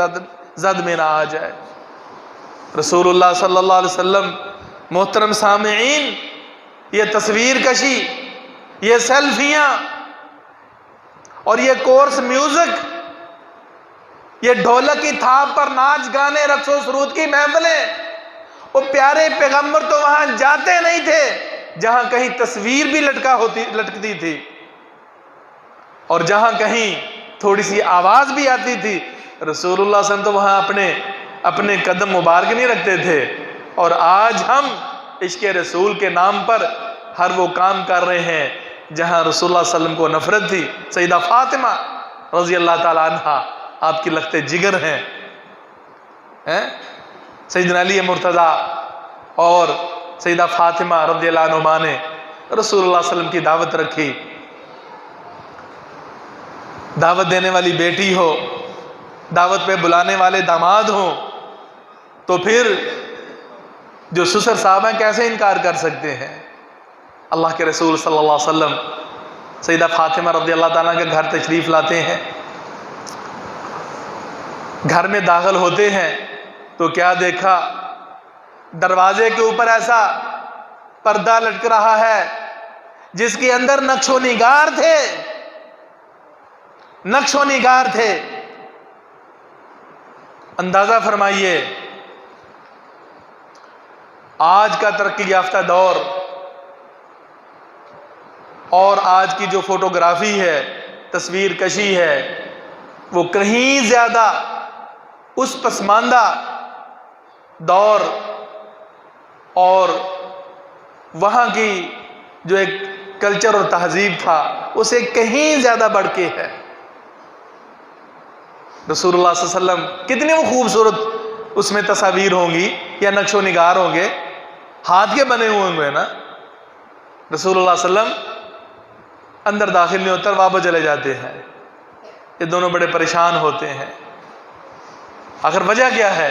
زد میں نہ آ جائے۔ رسول اللہ صلی اللہ علیہ وسلم، محترم سامعین، یہ تصویر کشی، یہ سیلفیاں اور یہ کورس میوزک، یہ ڈھولک کی تھاپ پر ناچ گانے رقص و سرود کی محفلیں، وہ پیارے پیغمبر تو وہاں جاتے نہیں تھے جہاں کہیں تصویر بھی لٹکتی تھی، اور جہاں کہیں تھوڑی سی آواز بھی آتی تھی، رسول اللہ صلی اللہ علیہ وسلم تو وہاں اپنے قدم مبارک نہیں رکھتے تھے۔ اور آج ہم عشق رسول کے نام پر ہر وہ کام کر رہے ہیں جہاں رسول اللہ صلی اللہ علیہ وسلم کو نفرت تھی۔ سیدہ فاطمہ رضی اللہ تعالیٰ عنہ آپ کی لخت جگر ہیں، سیدنا علی مرتضیٰ اور سیدہ فاطمہ رضی اللہ عنہما نے رسول اللہ صلی اللہ علیہ وسلم کی دعوت رکھی۔ دعوت دینے والی بیٹی ہو، دعوت پہ بلانے والے داماد ہوں، تو پھر جو سسر صاحب ہیں کیسے انکار کر سکتے ہیں؟ اللہ کے رسول صلی اللہ علیہ وسلم سیدہ فاطمہ رضی اللہ تعالیٰ کے گھر تشریف لاتے ہیں، گھر میں داخل ہوتے ہیں تو کیا دیکھا؟ دروازے کے اوپر ایسا پردہ لٹک رہا ہے جس کے اندر نقش و نگار تھے۔ اندازہ فرمائیے، آج کا ترقی یافتہ دور اور آج کی جو فوٹوگرافی ہے، تصویر کشی ہے، وہ کہیں زیادہ اس پسماندہ دور اور وہاں کی جو ایک کلچر اور تہذیب تھا اسے کہیں زیادہ بڑھ کے ہے۔ رسول اللہ صلی اللہ علیہ وسلم کتنی وہ خوبصورت اس میں تصاویر ہوں گی یا نقش و نگار ہوں گے، ہاتھ کے بنے ہوئے ہوں گے نا۔ رسول اللہ صلی اللہ علیہ وسلم اندر داخل نہیں ہوتا، واپس چلے جاتے ہیں۔ یہ دونوں بڑے پریشان ہوتے ہیں۔ آخر وجہ کیا ہے؟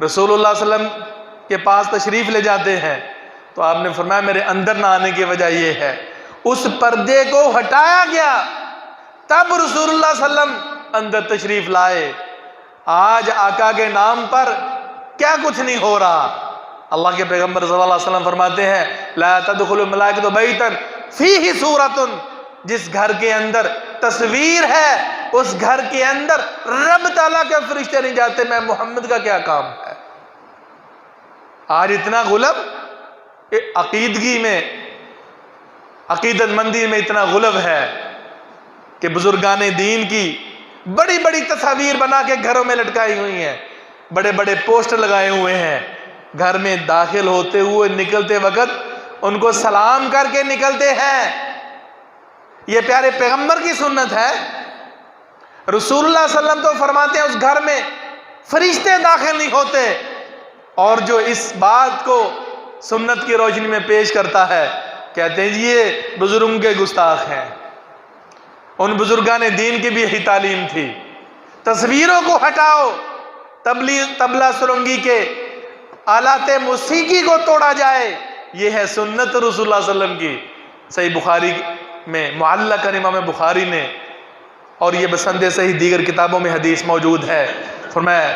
رسول اللہ صلی اللہ علیہ وسلم کے پاس تشریف لے جاتے ہیں تو آپ نے فرمایا میرے اندر نہ آنے کی وجہ یہ ہے، اس پردے کو ہٹایا گیا تب رسول اللہ صلی اللہ علیہ وسلم اندر تشریف لائے۔ آج آقا کے نام پر کیا کچھ نہیں ہو رہا۔ اللہ کے پیغمبر صلی اللہ علیہ وسلم فرماتے ہیں لا تدخل الملائکۃ بیتا فیہ صورۃ، جس گھر کے اندر تصویر ہے اس گھر کے اندر رب تعالیٰ کے فرشتے نہیں جاتے۔ میں محمد کا کیا کام ہے؟ آج اتنا غلب عقیدگی میں، عقیدت مندی میں اتنا غلب ہے کہ بزرگان دین کی بڑی بڑی تصاویر بنا کے گھروں میں لٹکائی ہوئی ہیں، بڑے بڑے پوسٹر لگائے ہوئے ہیں، گھر میں داخل ہوتے ہوئے نکلتے وقت ان کو سلام کر کے نکلتے ہیں۔ یہ پیارے پیغمبر کی سنت ہے۔ رسول اللہ صلی اللہ علیہ وسلم تو فرماتے ہیں اس گھر میں فرشتے داخل نہیں ہوتے، اور جو اس بات کو سنت کی روشنی میں پیش کرتا ہے کہتے ہیں یہ بزرگوں کے گستاخ ہیں۔ ان بزرگان دین کی بھی یہی تعلیم تھی، تصویروں کو ہٹاؤ، طبلہ سرنگی کے آلات موسیقی کو توڑا جائے، یہ ہے سنت رسول اللہ صلی اللہ علیہ وسلم کی۔ صحیح بخاری میں معلق امام بخاری نے، اور یہ بسند صحیح دیگر کتابوں میں حدیث موجود ہے، فرمایا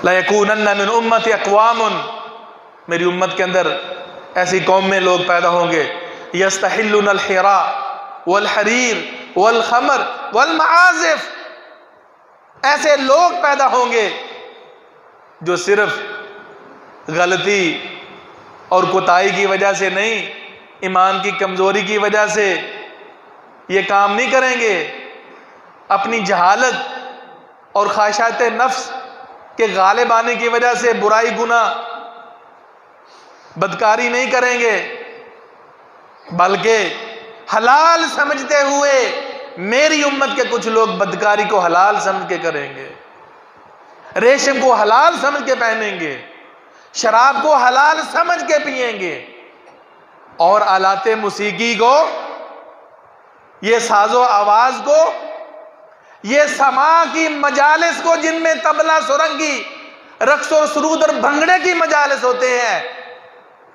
لَيَكُونَنَّ مِنْ أُمَّتِ أَقْوَامٌ، میری امت کے اندر ایسی قوم میں لوگ پیدا ہوں گے يَسْتَحِلُّونَ الْحِرَاءَ وَالْحَرِيرَ وَالْخَمَرَ وَالْمَعَازِفَ، ایسے لوگ پیدا ہوں گے جو صرف غلطی اور کوتاہی کی وجہ سے نہیں، ایمان کی کمزوری کی وجہ سے یہ کام نہیں کریں گے، اپنی جہالت اور خواہشات نفس کے غالب آنے کی وجہ سے برائی گناہ بدکاری نہیں کریں گے، بلکہ حلال سمجھتے ہوئے میری امت کے کچھ لوگ بدکاری کو حلال سمجھ کے کریں گے، ریشم کو حلال سمجھ کے پہنیں گے، شراب کو حلال سمجھ کے پئیں گے، اور آلات موسیقی کو، یہ ساز و آواز کو، یہ سماع کی مجالس کو جن میں طبلہ سرنگی رقص و سرود اور بھنگڑے کی مجالس ہوتے ہیں،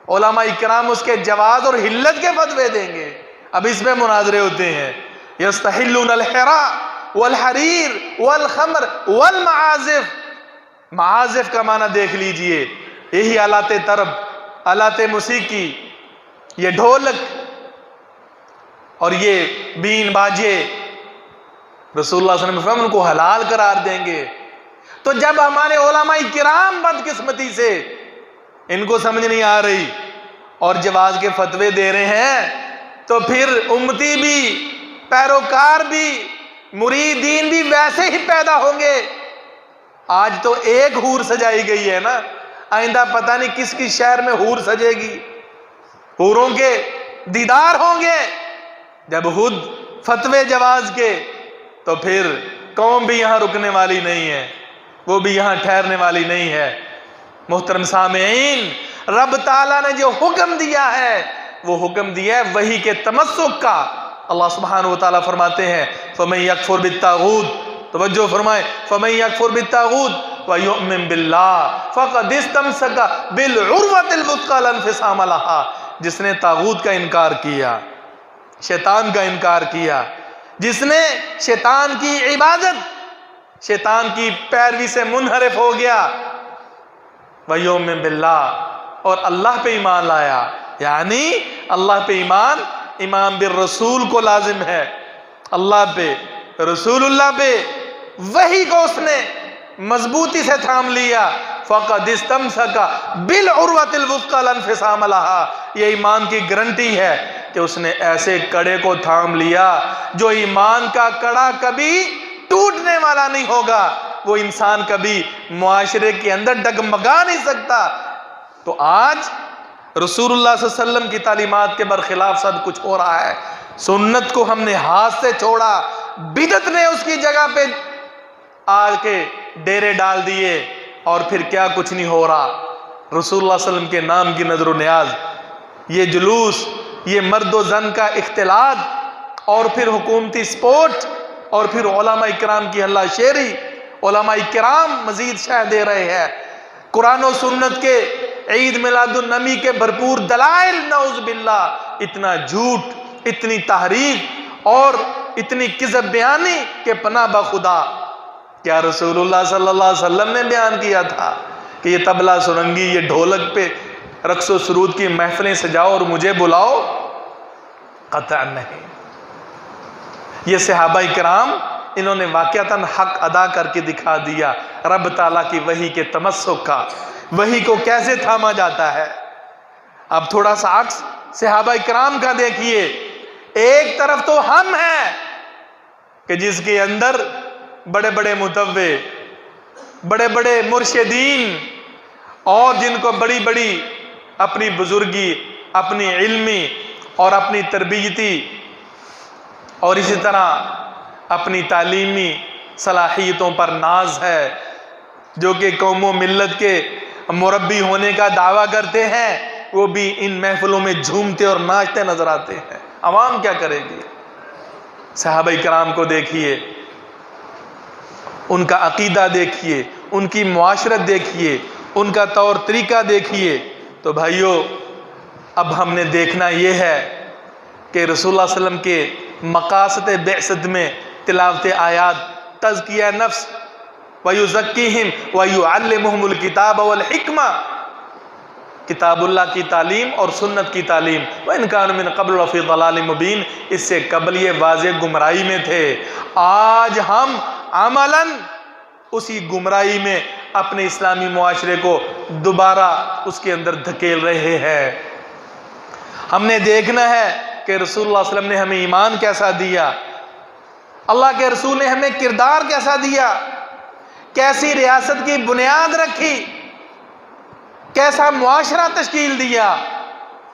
علماء اکرام اس کے جواز اور حلت کے فتوے دیں گے۔ اب اس میں مناظرے ہوتے ہیں یستحلون الحراء والحریر والخمر والمعازف، معازف کا معنی دیکھ لیجئے، یہی آلات طرب، آلات موسیقی، یہ ڈھولک اور یہ بین باجے، رسول اللہ صلی اللہ علیہ وسلم ان کو حلال قرار دیں گے۔ تو جب ہمارے علماء کرام بدقسمتی سے ان کو سمجھ نہیں آ رہی اور جواز کے فتوے دے رہے ہیں، تو پھر امتی بھی، پیروکار بھی، مریدین بھی ویسے ہی پیدا ہوں گے۔ آج تو ایک حور سجائی گئی ہے نا، آئندہ پتہ نہیں کس کس شہر میں حور سجے گی، حوروں کے دیدار ہوں گے۔ جب خود فتوے جواز کے، تو پھر قوم بھی یہاں رکنے والی نہیں ہے، وہ بھی یہاں ٹھہرنے والی نہیں ہے۔ محترم سامعین، رب تعالیٰ نے جو حکم دیا ہے وہ حکم دیا ہے وحی کے تمسک کا۔ اللہ سبحانہ وتعالیٰ فرماتے ہیں فَمَن يَكْفُرْ بِالطَّاغُوتِ، توجہ فرمائے، فَمَن يَكْفُرْ بِالطَّاغُوتِ وَيُؤْمِن بِاللَّهِ فَقَدِ اسْتَمْسَكَ بِالْعُرْوَةِ الْوُثْقَىٰ لَا انفصام لَهَا، جس نے طاغوت کا انکار کیا، شیطان کا انکار کیا، جس نے شیطان کی عبادت، شیطان کی پیروی سے منحرف ہو گیا، وَيُؤْمِن بِاللَّهِ، اور اللہ پہ ایمان لایا، یعنی اللہ پہ ایمان بالرسول کو لازم ہے، اللہ پہ، رسول اللہ پہ، وحی کو اس نے مضبوطی سے تھام لیا، فَقَدِ اسْتَمْسَكَ بِالْعُرْوَةِ الْوُثْقَىٰ لَا انفصام لَهَا، یہ ایمان کی گارنٹی ہے کہ اس نے ایسے کڑے کو تھام لیا جو ایمان کا کڑا کبھی ٹوٹنے والا نہیں ہوگا، وہ انسان کبھی معاشرے کے اندر ڈگمگا نہیں سکتا۔ تو آج رسول اللہ صلی اللہ علیہ وسلم کی تعلیمات کے برخلاف سب کچھ ہو رہا ہے، سنت کو ہم نے ہاتھ سے چھوڑا، بدعت نے اس کی جگہ پہ آ کے ڈیرے ڈال دیے، اور پھر کیا کچھ نہیں ہو رہا۔ رسول اللہ صلی اللہ علیہ وسلم کے نام کی نظر و نیاز، یہ جلوس، یہ مرد و زن کا اختلاط، اور پھر حکومتی سپورٹ اور پھر علماء کرام کی ہلا شیری. علماء کرام مزید شہ دے رہے ہیں. قرآن و سنت کے عید میلاد النبی کے بھرپور دلائل، نعوذ باللہ. اتنا جھوٹ، اتنی تحریف اور اتنی کذب بیانی کہ پناہ بخدا. کیا رسول اللہ صلی اللہ علیہ وسلم نے بیان کیا تھا کہ یہ طبلہ سرنگی، یہ ڈھولک پہ رقص و سرود کی محفلیں سجاؤ اور مجھے بلاؤ؟ قطعا نہیں. یہ صحابہ کرام انہوں نے واقعتاً حق ادا کر کے دکھا دیا. رب تعالیٰ کی وحی کے تمسک کا، وحی کو کیسے تھاما جاتا ہے. اب تھوڑا سا عکس صحابہ کرام کا دیکھیے. ایک طرف تو ہم ہیں کہ جس کے اندر بڑے بڑے متوع، بڑے بڑے مرشدین اور جن کو بڑی بڑی اپنی بزرگی، اپنی علمی اور اپنی تربیتی اور اسی طرح اپنی تعلیمی صلاحیتوں پر ناز ہے، جو کہ قوم و ملت کے مربی ہونے کا دعویٰ کرتے ہیں، وہ بھی ان محفلوں میں جھومتے اور ناچتے نظر آتے ہیں. عوام کیا کرے گی؟ صحابہ کرام کو دیکھیے، ان کا عقیدہ دیکھیے، ان کی معاشرت دیکھیے، ان کا طور طریقہ دیکھیے. تو بھائیو، اب ہم نے دیکھنا یہ ہے کہ رسول اللہ صلی اللہ علیہ وسلم کے مقاصد بعثت میں تلاوت آیات، تزکیہ نفس، وَيُزَكِّهِمْ وَيُعَلِّمُهُمُ الْكِتَابَ وَالْحِكْمَةِ، کتاب اللہ کی تعلیم اور سنت کی تعلیم. وَإِنْ كَانُوا مِنْ قَبْلُ لَفِي ضَلَالٍ مُبِينٍ، اس سے قبل یہ واضح گمراہی میں تھے. آج ہم عملاً اسی گمراہی میں اپنے اسلامی معاشرے کو دوبارہ اس کے اندر دھکیل رہے ہیں. ہم نے دیکھنا ہے کہ رسول اللہ صلی اللہ علیہ وسلم نے ہمیں ایمان کیسا دیا، اللہ کے رسول نے ہمیں کردار کیسا دیا، کیسی ریاست کی بنیاد رکھی، کیسا معاشرہ تشکیل دیا.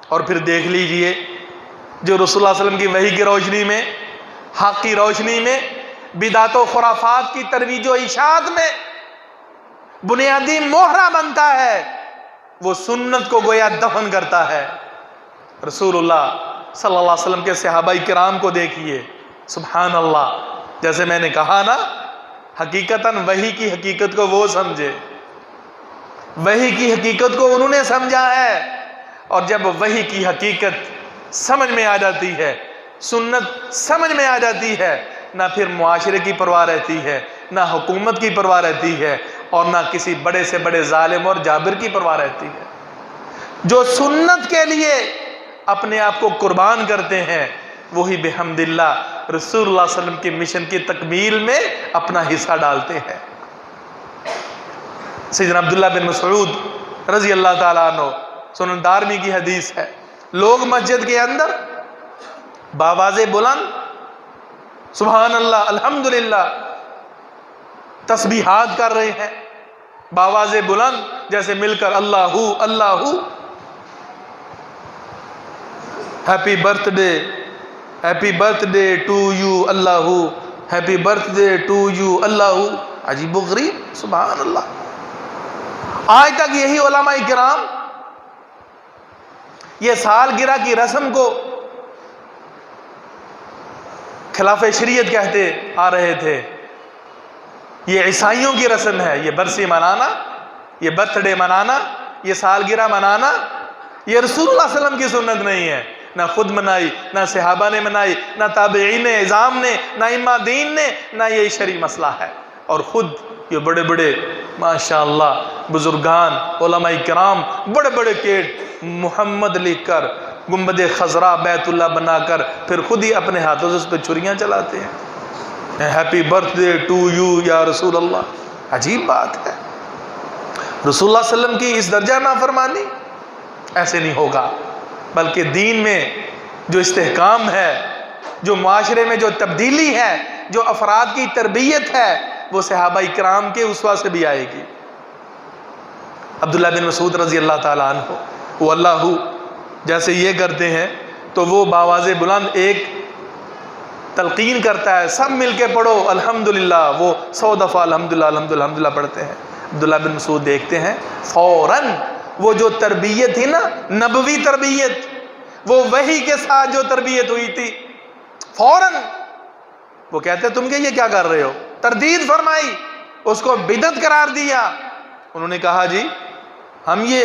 اور پھر دیکھ لیجئے جو رسول اللہ صلی اللہ علیہ وسلم کی وحی کی روشنی میں، حق کی روشنی میں، بدعت و خرافات کی ترویج و اشاعت میں بنیادی مہرہ بنتا ہے، وہ سنت کو گویا دفن کرتا ہے. رسول اللہ صلی اللہ علیہ وسلم کے صحابہ کرام کو دیکھیے، سبحان اللہ. جیسے میں نے کہا نا، حقیقتاً وحی کی حقیقت کو وہ سمجھے، وحی کی حقیقت کو انہوں نے سمجھا ہے. اور جب وحی کی حقیقت سمجھ میں آ جاتی ہے، سنت سمجھ میں آ جاتی ہے، نہ پھر معاشرے کی پرواہ رہتی ہے، نہ حکومت کی پرواہ رہتی ہے، اور نہ کسی بڑے سے بڑے ظالم اور جابر کی پرواہ رہتی ہے. جو سنت کے لیے اپنے آپ کو قربان کرتے ہیں، وہی بحمد اللہ رسول اللہ صلی اللہ علیہ وسلم کے مشن کی تکمیل میں اپنا حصہ ڈالتے ہیں. سیدنا عبداللہ بن مسعود رضی اللہ تعالیٰ عنہ، سنن دارمی کی حدیث ہے، لوگ مسجد کے اندر بآواز بلند سبحان اللہ الحمدللہ تسبیحات کر رہے ہیں، بآواز بلند جیسے مل کر اللہ اللہ، happy birthday to you اللہ، happy birthday to you اللہ. عجیب و غریب، سبحان اللہ. آج تک یہی علماء کرام یہ سالگرہ کی رسم کو خلاف شریعت کہتے آ رہے تھے. یہ عیسائیوں کی رسم ہے، یہ برسی منانا، یہ برتھ ڈے منانا، یہ سالگرہ منانا، یہ رسول اللہ صلی اللہ علیہ وسلم کی سنت نہیں ہے. نہ خود منائی، نہ صحابہ نے منائی، نہ تابعین اعظام نے، نہ ائمہ دین نے، نہ یہ شرعی مسئلہ ہے. اور خود یہ بڑے بڑے ماشاءاللہ بزرگان علماء کرام بڑے بڑے کیٹ محمد لکھ کر گنبد خضرا بیت اللہ بنا کر پھر خود ہی اپنے ہاتھوں سے اس پہ چھریاں چلاتے ہیں. Happy birthday to you یا رسول اللہ. عجیب بات ہے. رسول اللہ صلی اللہ علیہ وسلم کی اس درجہ نافرمانی ایسے نہیں ہوگا، بلکہ دین میں جو استحکام ہے، جو معاشرے میں جو تبدیلی ہے، جو افراد کی تربیت ہے، وہ صحابہ کرام کے اسوہ سے بھی آئے گی. عبداللہ بن مسعود رضی اللہ تعالیٰ عنہ، وہ اللہ جیسے یہ کرتے ہیں تو وہ بآواز بلند ایک تلقین کرتا ہے، سب مل کے پڑھو الحمدللہ، وہ 100 دفعہ الحمدللہ الحمدللہ الحمدللہ پڑھتے ہیں. عبداللہ بن مسعود دیکھتے ہیں فوراً وہ جو تربیت تھی نا، نبوی تربیت، وہ وحی کے ساتھ جو تربیت ہوئی تھی، فوراً وہ کہتے تم کہ یہ کیا کر رہے ہو، تردید فرمائی، اس کو بدعت قرار دیا۔ انہوں نے کہا جی ہم یہ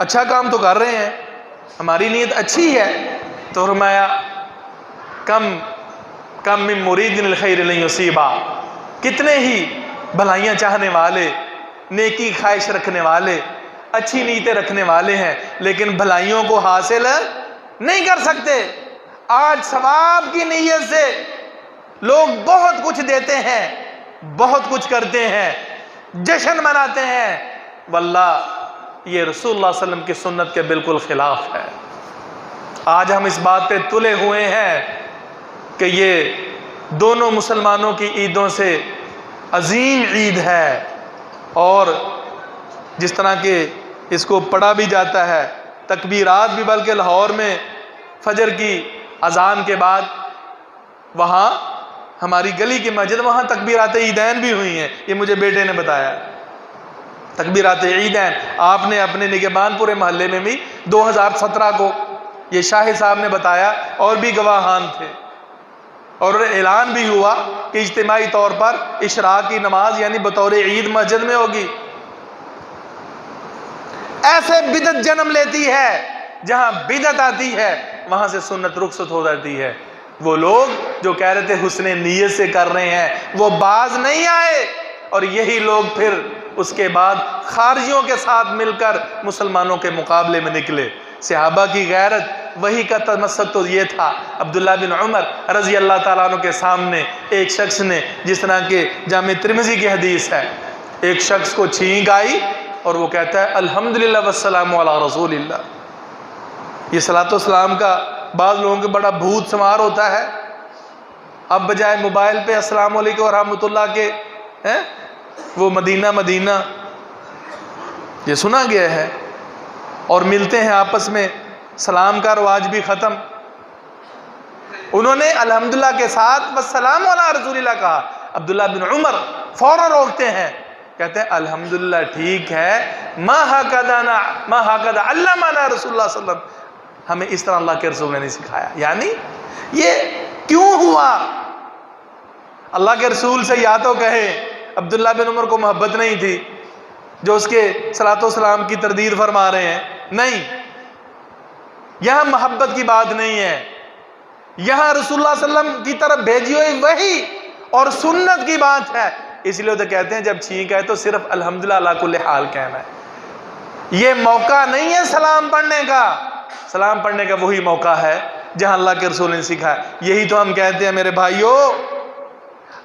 اچھا کام تو کر رہے ہیں، ہماری نیت اچھی ہے۔ تو فرمایا کم من مرید الخیر لن یصیبا، کتنے ہی بھلائیاں چاہنے والے، نیکی خواہش رکھنے والے، اچھی نیتیں رکھنے والے ہیں، لیکن بھلائیوں کو حاصل نہیں کر سکتے۔ آج ثواب کی نیت سے لوگ بہت کچھ دیتے ہیں، بہت کچھ کرتے ہیں، جشن مناتے ہیں، واللہ یہ رسول اللہ صلی اللہ علیہ وسلم کی سنت کے بالکل خلاف ہے۔ آج ہم اس بات پہ تلے ہوئے ہیں کہ یہ دونوں مسلمانوں کی عیدوں سے عظیم عید ہے، اور جس طرح کہ اس کو پڑھا بھی جاتا ہے تکبیرات بھی، بلکہ لاہور میں فجر کی اذان کے بعد وہاں ہماری گلی کی مسجد وہاں تکبیرات عیدین بھی ہوئی ہیں، یہ مجھے بیٹے نے بتایا۔ تکبیرات عیدین آپ نے اپنے نگہبان پورے محلے میں بھی 2017 کو یہ شاہد صاحب نے بتایا، اور بھی گواہان تھے، اور اعلان بھی ہوا کہ اجتماعی طور پر اشراق کی نماز یعنی بطور عید مسجد میں ہوگی۔ ایسے بدعت جنم لیتی ہے، جہاں بدعت آتی ہے وہاں سے سنت رخصت ہو جاتی ہے۔ وہ لوگ جو کہہ رہے تھے حسن نیت سے کر رہے ہیں وہ باز نہیں آئے، اور یہی لوگ پھر اس کے بعد خارجیوں کے ساتھ مل کر مسلمانوں کے مقابلے میں نکلے۔ صحابہ کی غیرت وہی کا تمسک تو یہ تھا۔ عبداللہ بن عمر رضی اللہ تعالیٰ عنہ کے سامنے ایک شخص نے، جس طرح کہ جامع ترمذی کی حدیث ہے، ایک شخص کو چھینک آئی اور وہ کہتا ہے الحمدللہ والسلام علی رسول اللہ۔ یہ صلاۃ والسلام کا بعض لوگوں کے بڑا بھوت سمار ہوتا ہے، اب بجائے موبائل پہ السلام علیکم ورحمۃ اللہ کے وہ مدینہ مدینہ یہ سنا گیا ہے، اور ملتے ہیں آپس میں، سلام کا رواج بھی ختم۔ انہوں نے الحمدللہ کے ساتھ والسلام علی رسول اللہ کہا۔ عبداللہ بن عمر فوراً روکتے ہیں، کہتے ہیں الحمدللہ ٹھیک ہے، ما ہکذا علمنا رسول اللہ صلی اللہ علیہ وسلم، ہمیں اس طرح اللہ کے رسول نے نہیں سکھایا۔ یعنی یہ کیوں ہوا؟ اللہ کے رسول سے یا تو کہے عبداللہ بن عمر کو محبت نہیں تھی جو اس کے صلاۃ والسلام کی تردید فرما رہے ہیں، نہیں، یہاں محبت کی بات نہیں ہے، یہاں رسول اللہ صلی اللہ علیہ وسلم کی طرف بھیجی ہوئی وحی اور سنت کی بات ہے۔ اس لیے تو کہتے ہیں جب چھینک آئے تو صرف الحمدللہ علی کل حال کہنا ہے۔ یہ موقع نہیں ہے سلام پڑھنے کا، سلام پڑھنے کا وہی موقع ہے جہاں اللہ کے رسول نے سکھایا۔ یہی تو ہم کہتے ہیں میرے بھائیوں،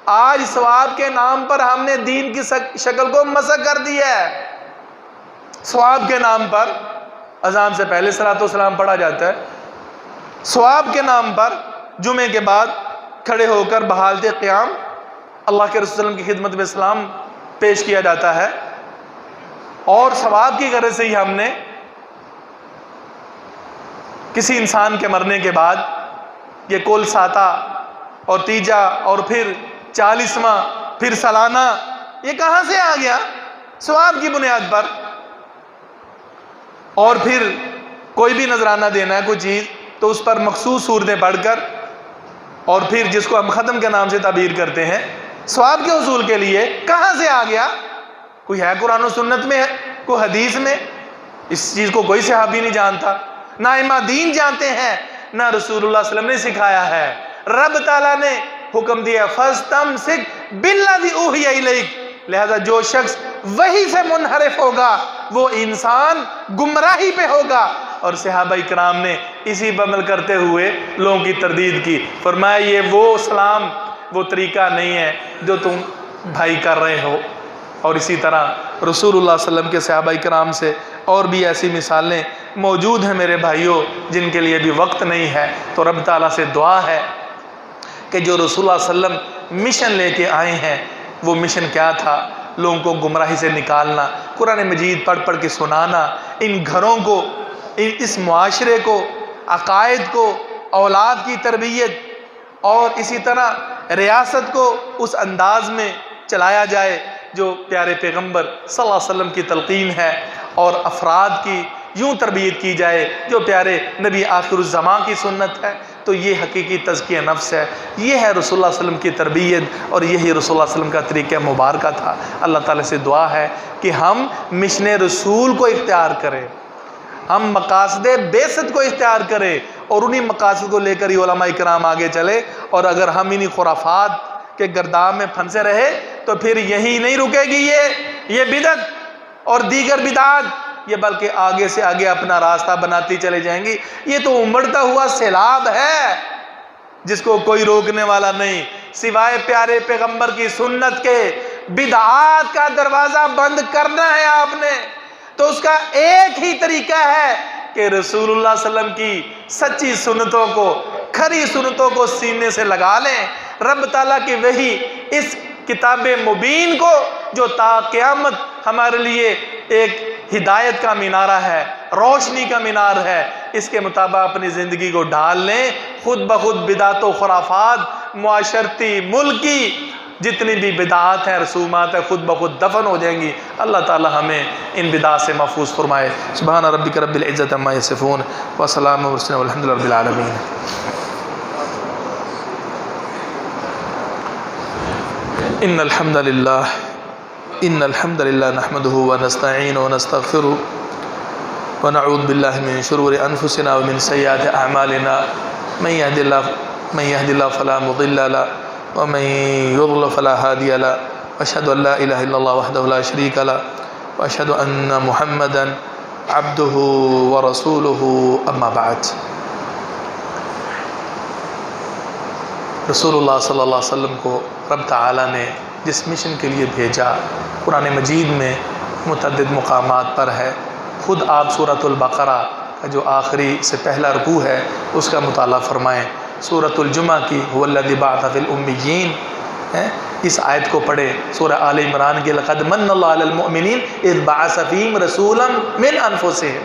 آج ثواب کے نام پر ہم نے دین کی شکل کو مسخ کر دی ہے۔ ثواب کے نام پر اذان سے پہلے صلاۃ والسلام پڑھا جاتا ہے، ثواب کے نام پر جمعے کے بعد کھڑے ہو کر بحالت قیام اللہ کے رسول صلی اللہ علیہ وسلم کی خدمت میں سلام پیش کیا جاتا ہے، اور ثواب کی غرض سے ہی ہم نے کسی انسان کے مرنے کے بعد یہ کل ساتہ اور تیجا اور پھر 40واں پھر سالانہ، یہ کہاں سے آ گیا؟ ثواب کی بنیاد پر۔ اور پھر کوئی بھی نذرانہ دینا ہے کوئی چیز تو اس پر مخصوص صورتیں پڑھ کر، اور پھر جس کو ہم ختم کے نام سے تعبیر کرتے ہیں ثواب کے حصول کے لیے، کہاں سے آ گیا؟ کوئی ہے قرآن و سنت میں، کوئی حدیث میں؟ اس چیز کو کوئی صحابی نہیں جانتا، نہ ائمہ دین جانتے ہیں، نہ رسول اللہ صلی اللہ علیہ وسلم نے سکھایا ہے۔ رب تعالیٰ نے حکم دیا فَاسْتَمْسِكْ بِالَّذِي أُوحِيَ إِلَيْكَ، لہذا جو شخص وحی سے منحرف ہوگا وہ انسان گمراہی پہ ہوگا۔ اور صحابہ اکرام نے اسی پر عمل کرتے ہوئے لوگوں کی تردید کی، فرمایا یہ وہ سلام وہ طریقہ نہیں ہے جو تم بھائی کر رہے ہو۔ اور اسی طرح رسول اللہ صلی اللہ علیہ وسلم کے صحابہ اکرام سے اور بھی ایسی مثالیں موجود ہیں میرے بھائیوں، جن کے لیے بھی وقت نہیں ہے۔ تو رب تعالیٰ سے دعا ہے کہ جو رسول اللہ صلی اللہ علیہ وسلم مشن لے کے آئے ہیں، وہ مشن کیا تھا؟ لوگوں کو گمراہی سے نکالنا، قرآن مجید پڑھ پڑھ کے سنانا، ان گھروں کو، اس معاشرے کو، عقائد کو، اولاد کی تربیت، اور اسی طرح ریاست کو اس انداز میں چلایا جائے جو پیارے پیغمبر صلی اللہ علیہ وسلم کی تلقین ہے، اور افراد کی یوں تربیت کی جائے جو پیارے نبی آخر الزمان کی سنت ہے۔ تو یہ حقیقی تزکیہ نفس ہے، یہ ہے رسول اللہ صلی اللہ علیہ وسلم کی تربیت، اور یہی رسول اللہ صلی اللہ علیہ وسلم کا طریقہ مبارکہ تھا۔ اللہ تعالیٰ سے دعا ہے کہ ہم مشن رسول کو اختیار کریں، ہم مقاصد بعثت کو اختیار کریں، اور انہی مقاصد کو لے کر ہی علماء کرام آگے چلے۔ اور اگر ہم انہی خرافات کے گرداب میں پھنسے رہے تو پھر یہی نہیں رکے گی یہ بدعت اور دیگر بدعات، یہ بلکہ آگے سے آگے اپنا راستہ بناتی چلے جائیں گی۔ یہ تو امڑتا ہوا سیلاب ہے جس کو کوئی روکنے والا نہیں، سوائے پیارے پیغمبر کی سنت کے بدعات کا دروازہ بند کرنا ہے آپ نے، تو اس کا ایک ہی طریقہ ہے کہ رسول اللہ صلی اللہ علیہ وسلم کی سچی سنتوں کو، کھری سنتوں کو سینے سے لگا لیں۔ رب تعالیٰ کی وحی اس کتاب مبین کو جو تا قیامت ہمارے لیے ایک ہدایت کا مینارہ ہے، روشنی کا مینار ہے، اس کے مطابق اپنی زندگی کو ڈھال لیں، خود بخود بدعت و خرافات، معاشرتی، ملکی جتنی بھی بدعات ہیں، رسومات ہیں، خود بخود دفن ہو جائیں گی۔ اللہ تعالی ہمیں ان بدعات سے محفوظ فرمائے۔ سبحان ربک رب العزت عما یصفون وسلام علی المرسلین والحمد للہ رب العالمین۔ ان الحمد للہ نحمده ونستعینه ونستغفره ونعوذ باللہ من شرور انفسنا ومن سیئات اعمالنا من يهد الله فلا مضل له ومن يضلل فلا هادي له واشهد ان لا اله الا الله وحده لا شريك له واشهد ان محمدا عبده ورسوله اما بعد۔ رسول اللہ صلی اللہ علیہ وسلم کو رب تعالیٰ نے جس مشن کے لیے بھیجا، قرآن مجید میں متعدد مقامات پر ہے۔ خود آپ سورۃ البقرہ کا جو آخری سے پہلا رکوع ہے اس کا مطالعہ فرمائیں، سورۃ الجمعہ کی هو الذی بعث فی الامیین، اس آیت کو پڑھیں، سورہ آل عمران کی لقد من اللہ علی المؤمنین اذ بعث فیہم رسولا من انفسہم۔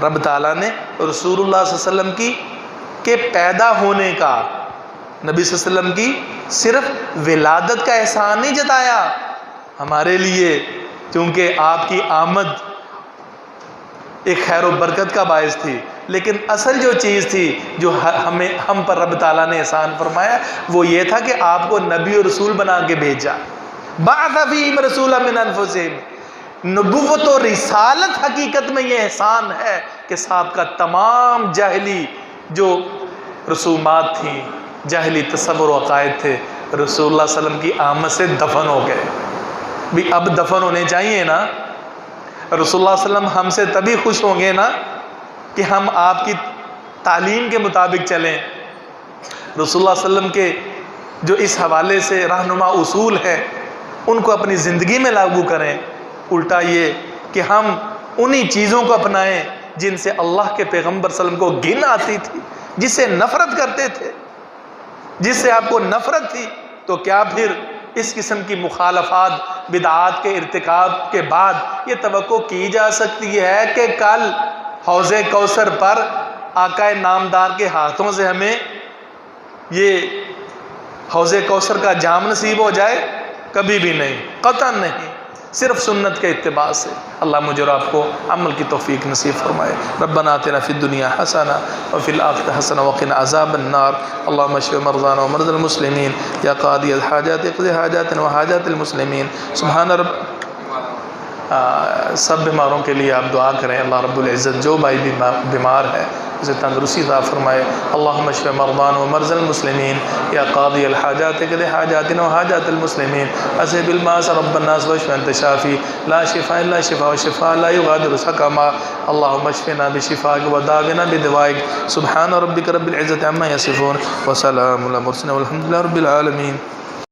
رب تعالیٰ نے رسول اللہ صلی اللہ علیہ وسلم کے پیدا ہونے کا، نبی صلی اللہ علیہ وسلم کی صرف ولادت کا احسان نہیں جتایا ہمارے لیے، کیونکہ آپ کی آمد ایک خیر و برکت کا باعث تھی، لیکن اصل جو چیز تھی جو ہم پر رب تعالیٰ نے احسان فرمایا وہ یہ تھا کہ آپ کو نبی و رسول بنا کے بھیجا۔ بعث فیہم رسولا من انفسہم، نبوت و رسالت حقیقت میں یہ احسان ہے کہ صاحب کا تمام جاہلی جو رسومات تھیں، جاہلی تصور و عقائد تھے، رسول اللہ صلی اللہ علیہ وسلم کی آمد سے دفن ہو گئے۔ بھی اب دفن ہونے چاہیے نا، رسول اللہ صلی اللہ علیہ وسلم ہم سے تبھی خوش ہوں گے نا کہ ہم آپ کی تعلیم کے مطابق چلیں، رسول اللہ صلی اللہ علیہ وسلم کے جو اس حوالے سے رہنما اصول ہیں ان کو اپنی زندگی میں لاگو کریں۔ الٹا یہ کہ ہم انہی چیزوں کو اپنائیں جن سے اللہ کے پیغمبر صلی اللہ علیہ وسلم کو گھن آتی تھی، جس سے نفرت کرتے تھے، جس سے آپ کو نفرت تھی، تو کیا پھر اس قسم کی مخالفات بدعات کے ارتکاب کے بعد یہ توقع کی جا سکتی ہے کہ کل حوض کوثر پر آقا نامدار کے ہاتھوں سے ہمیں یہ حوض کوثر کا جام نصیب ہو جائے؟ کبھی بھی نہیں، قطعاً نہیں، صرف سنت کے اتباع سے۔ اللہ مجھے اور آپ کو عمل کی توفیق نصیب فرمائے۔ ربنا آتنا فی الدنیا حسنہ وفی الآخرۃ حسنہ وقنا عذاب النار۔ اللہم اشف مرضانا ومرضى المسلمین یا قاضی الحاجات اقض حاجاتنا وحاجات المسلمین۔ سبحان رب، سب بیماروں کے لیے آپ دعا کریں، اللہ رب العزت جو بھائی بھی بیمار ہے اسے تندرستی عطا فرمائے۔ اللہم اشف مرضانا ومرضى المسلمین یا قاضی الحاجات اقض حاجاتنا وحاجات المسلمین۔ اذهب الباس رب الناس واشف انت شافی لا شفاء الا شفاء وشفاء لا يغادر سقما۔ اللہم اشفنا بشفائک وداونا بدوائک۔ سبحان ربک رب العزت عما یصفون وسلام علی المرسلین والحمد للہ رب العالمین۔